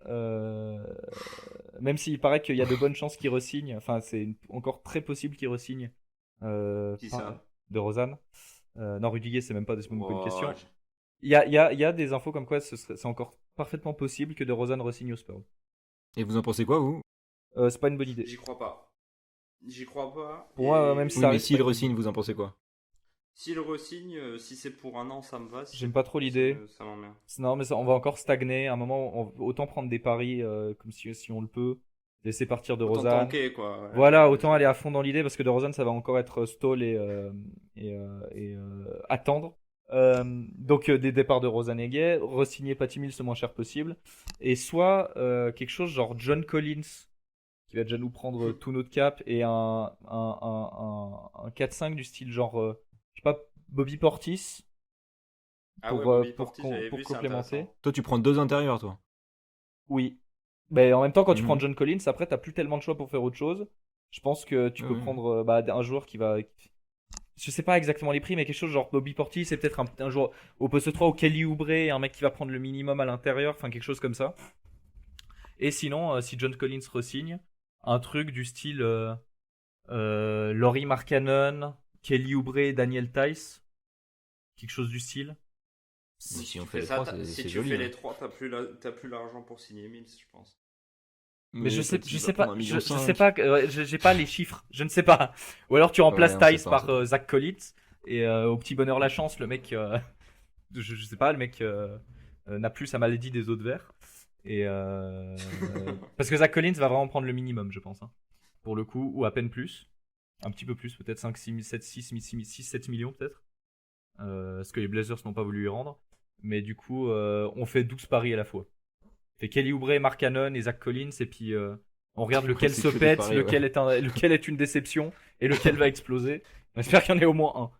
Même s'il paraît qu'il y a de bonnes chances qu'il re-signe. Enfin, c'est encore très possible qu'il re-signe. Qui ça? DeRozan. Non, Rudiger, c'est même pas une Oh, question. Il y a des infos comme quoi c'est encore parfaitement possible que DeRozan re-signe aux Spurs. Et vous en pensez quoi, vous? C'est pas une bonne idée. J'y crois pas. Pour moi, Et- même si Oui, ça mais reste s'il pas une re-signe, idée. vous en pensez quoi? S'il re-signe, si c'est pour un an, ça me va. Si J'aime c'est pas pour trop plus, l'idée. Ça m'emmerde. Non, mais on va encore stagner. À un moment, autant prendre des paris comme si on le peut. Laisser partir Autant DeRozan. tanker, quoi. Ouais. Voilà, autant aller à fond dans l'idée parce que DeRozan, ça va encore être stall et attendre. Donc des départs de Rosanegay, re-signer Patty Mills le moins cher possible, et soit quelque chose genre John Collins qui va déjà nous prendre tout notre cap et un 4-5 du style genre je sais pas Bobby Portis Ah ouais, pour, Bobby Portis, j'avais pour vu, c'est complémenter. intéressant. Toi, tu prends 2 intérieurs, toi. Oui. Mais en même temps, quand tu Mhm. prends John Collins, après, t'as plus tellement de choix pour faire autre chose. Je pense que tu peux Ouais. prendre un joueur qui va. Je sais pas exactement les prix, mais quelque chose genre Bobby Portis, c'est peut-être un joueur au poste 3 ou Kelly Oubre, un mec qui va prendre le minimum à l'intérieur, enfin quelque chose comme ça. Et sinon, si John Collins re-signe, un truc du style Laurie Markkanen, Kelly Oubre, Daniel Tice, quelque chose du style. Si Si on tu fait fais les ça, trois, t'as- si c'est tu joli, fais hein. les trois, t'as plus l'argent pour signer Mills, je pense. Mais je sais, Petit je va sais prendre pas, 1,5 je million. sais pas, j'ai pas les chiffres, je ne sais pas. Ou alors tu remplaces Ouais, on sait Tice pas, on par sait pas. Zach Collins et au petit bonheur la chance, le mec, je sais pas, le mec n'a plus sa maladie des autres verts. Et parce que Zach Collins va vraiment prendre le minimum, je pense, hein, pour le coup, ou à peine plus, un petit peu plus, peut-être 5, 6, 7, 6, 7 millions peut-être, parce que les Blazers n'ont pas voulu lui rendre. Mais du coup, on fait 12 paris à la fois. On fait Kelly Oubre, Mark Cannon et Zach Collins, et puis on regarde lequel c'est se que des pète, paris, lequel, lequel est une déception, et lequel va exploser. On espère qu'il y en ait au moins un.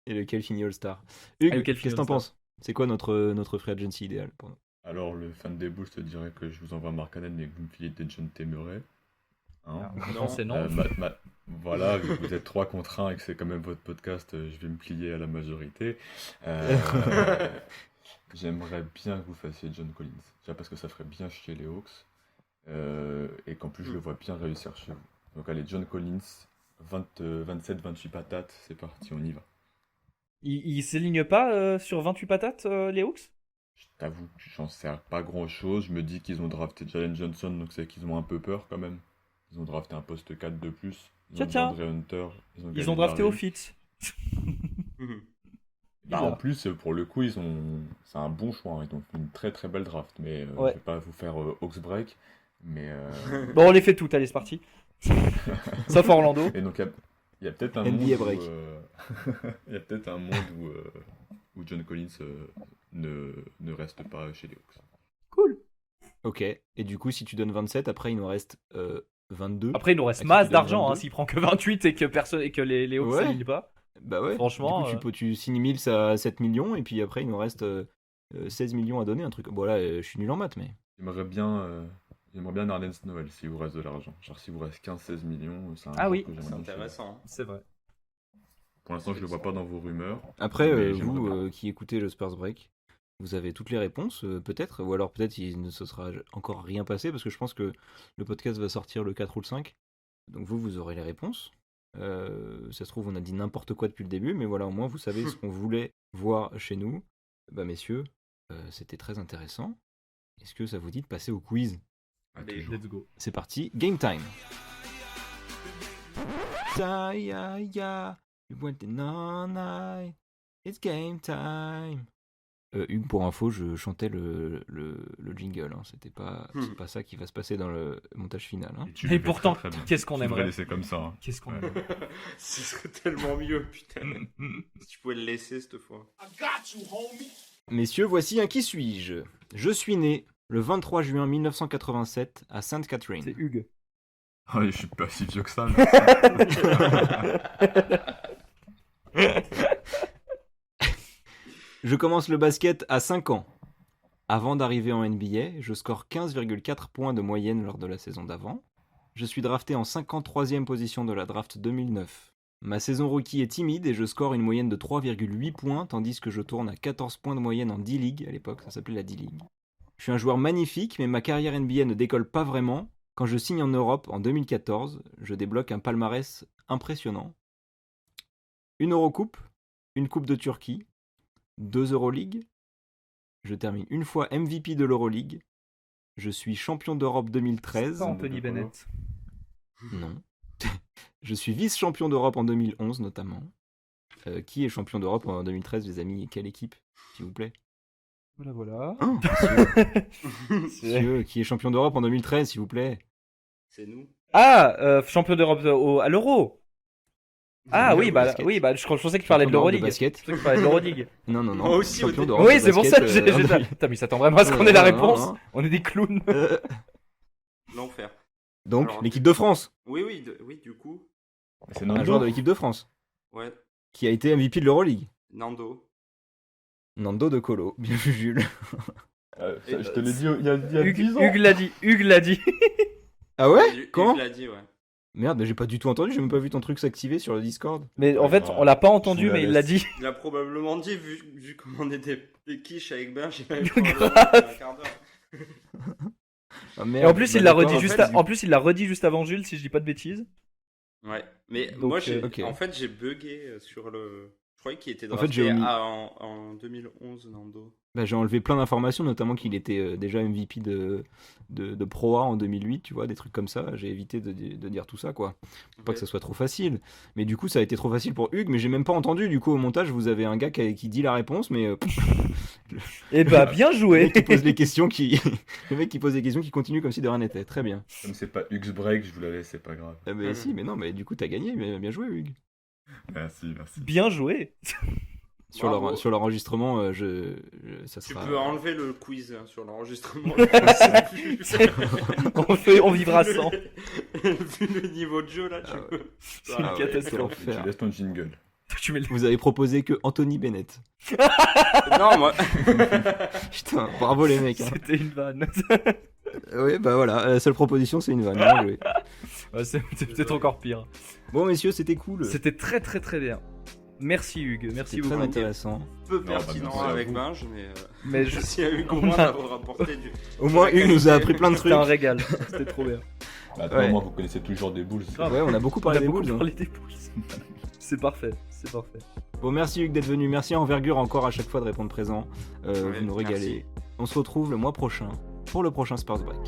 Et lequel finit All-Star. Et Hugues, lequel qu'est-ce finit que t'en All-Star. penses? C'est quoi notre free agency idéal pour nous? Alors, le fan des Bulls te dirait que je vous envoie Markkanen et que vous me filez des John Murray. Hein Alors, Non. non, c'est non. Voilà, vu que vous êtes 3 contre 1 et que c'est quand même votre podcast, je vais me plier à la majorité. Euh, J'aimerais bien que vous fassiez John Collins. Déjà parce que ça ferait bien chier les Hawks. Et qu'en plus, je le vois bien réussir chez vous. Donc, allez, John Collins, 27-28 patates, c'est parti, on y va. Il s'aligne pas sur 28 patates, les Hawks? Je t'avoue que j'en sais pas grand-chose. Je me dis qu'ils ont drafté Jalen Johnson, donc c'est qu'ils ont un peu peur quand même. Ils ont drafté un poste 4 de plus. Ils ont Tiens. DeAndre Hunter. Ils ont drafté au fit. Bah, en Bizarre. plus, pour le coup, c'est un bon choix, hein. Ils ont fait une très très belle draft. Mais Ouais. je vais pas vous faire Hawks break. Mais Bon, on les fait toutes, allez, c'est parti. Sauf Orlando. et donc il y a peut-être un NBA monde break. il y a peut-être un monde où John Collins ne reste pas chez les Hawks. Cool. Ok. Et du coup, si tu donnes 27, après, il nous reste 22. Après, il nous reste À qui masse tu donnes d'argent, hein, 22? s'il prend que 28 et que, personne, et que les Hawks Ouais. s'alignent pas. Bah ouais. Franchement, Du coup, tu signes Mills à 7 millions, et puis après, il nous reste 16 millions à donner, un truc. Bon, là, je suis nul en maths, mais. J'aimerais bien Nerlens Noel s'il vous reste de l'argent. Genre s'il vous reste 15-16 millions, c'est un Ah joueur oui. que j'aimerais C'est bien chez vous. intéressant. hein. c'est vrai. Pour l'instant, je le vois pas dans vos rumeurs. Après, Mais j'aimerais vous bien. qui écoutez le Spurs Break, vous avez toutes les réponses, peut-être, ou alors peut-être il ne se sera encore rien passé, parce que je pense que le podcast va sortir le 4 ou le 5. Donc vous aurez les réponses. Ça se trouve, on a dit n'importe quoi depuis le début, mais voilà, au moins vous savez ce qu'on voulait voir chez nous. Bah messieurs, c'était très intéressant. Est-ce que ça vous dit de passer au quiz? Ah, Allez, toujours. Let's go. C'est parti, game time. Ya, ya, ya, you want it all night. It's game time. Hugues, pour info, je chantais le jingle. Hein. C'est pas ça qui va se passer dans le montage final. Hein. Et tu Et le fais pourtant, très, très bien. qu'est-ce qu'on Tu devrais aimerait. laisser comme ça. Hein. Qu'est-ce qu'on Ouais. aimerait. Ce serait tellement mieux, putain. Si tu pouvais le laisser cette fois. Messieurs, voici un qui suis-je. Je suis né le 23 juin 1987 à Sainte Catherine. C'est Hugues. Ah, je suis pas si vieux que ça. Je commence le basket à 5 ans. Avant d'arriver en NBA, je score 15,4 points de moyenne lors de la saison d'avant. Je suis drafté en 53e position de la draft 2009. Ma saison rookie est timide et je score une moyenne de 3,8 points, tandis que je tourne à 14 points de moyenne en D-League, à l'époque ça s'appelait la D-League. Je suis un joueur magnifique, mais ma carrière NBA ne décolle pas vraiment. Quand je signe en Europe en 2014, je débloque un palmarès impressionnant. Une Eurocoupe, une Coupe de Turquie, 2 Euroleague. Je termine une fois MVP de l'Euroleague. Je suis champion d'Europe 2013. Pas Anthony Bennett. Non. Je suis vice-champion d'Europe en 2011 notamment. Qui est champion d'Europe en 2013, les amis? Quelle équipe, s'il vous plaît? Voilà. Oh, monsieur, qui est champion d'Europe en 2013, s'il vous plaît? C'est nous. Ah, champion d'Europe à l'Euro. Ah oui, bah, basket. oui, bah je pensais que tu parlais de Champion d'Europe l'Euroleague. basket. Je pensais que tu parlais de l'Euroleague. Non, non, non. Moi aussi, Champion au d'Europe Oui, de c'est pour basket, ça. Putain, mais ça tombe vraiment à ce qu'on ait la réponse. Non, non. On est des clowns. L'enfer. Donc, Alors, l'équipe de France. Oui, oui, du coup. C'est Un Nando. joueur de l'équipe de France. Ouais, Qui a été MVP de l'Euroleague. Nando. Nando de Colo. Bien vu, Jules. Je te l'ai dit il y a 10 ans. Hugues l'a dit. Hugues l'a dit. Ah ouais Hugues Quand l'a dit, ouais. Merde, mais j'ai pas du tout entendu. J'ai même pas vu ton truc s'activer sur le Discord. Mais en Ouais, fait, non, on l'a pas je entendu, vous la mais il l'a laisse. dit. Il a probablement dit, vu comment on était des quiches avec Ben, j'ai même Grave. un quart d'heure. Ah, Et merde. en plus, Bah, il l'a d'accord, redit en juste. fait, En plus, il l'a redit juste avant Jules, si je dis pas de bêtises. Ouais, mais Donc, moi, ok. en fait, j'ai bugué sur le. Je croyais qu'il était En fait, drafté j'ai omis. en 2011, Nando. Bah, j'ai enlevé plein d'informations, notamment qu'il était déjà MVP de Pro A en 2008, tu vois, des trucs comme ça. J'ai évité de dire tout ça, quoi. Pour pas que ça soit trop facile. Mais du coup, ça a été trop facile pour Hugues, mais j'ai même pas entendu. Du coup, au montage, vous avez un gars qui dit la réponse, mais Eh bah, bien le joué. mec qui pose les questions le mec qui pose des questions qui continue comme si de rien n'était. Très bien. Comme c'est pas Hugues Break, je vous la laisse, c'est pas grave. Eh ben, si, mais non, mais du coup, t'as gagné. Bien joué, Hugues. Merci, merci. Bien joué. Bravo. Sur l'enregistrement, ça Tu sera. peux enlever le quiz sur l'enregistrement. On vivra sans. Vu le niveau de jeu, là, tu Ah ouais. peux. C'est une Ah ouais, catastrophe. quel enfer. Tu laisses ton jingle. Tu mets le- Vous avez proposé que Anthony Bennett. Non, moi. Putain, bravo les mecs. Hein. C'était une vanne. Oui, bah voilà, la seule proposition c'est une vanne. Bien joué. Ouais, c'est peut-être encore pire. Bon messieurs, c'était cool. C'était très très très bien. Merci Hugues, merci C'était très beaucoup. intéressant. Peu bah, pertinent merci à avec vous. Binge, mais Mais je... merci à Hugo moins d'avoir apporté du. Au moins, Hugues nous a appris plein de C'était trucs. un régal, c'était trop bien. Bah, Ouais. moi, vous connaissez toujours des boules. Grave. Ouais, on a beaucoup On parlé a des beaucoup boules. hein. parlé des poules. C'est parfait, c'est parfait. Bon, merci Hugues d'être venu. Merci à Envergure encore à chaque fois de répondre présent. Ouais, Vous nous régalez. merci. On se retrouve le mois prochain pour le prochain Sports Break.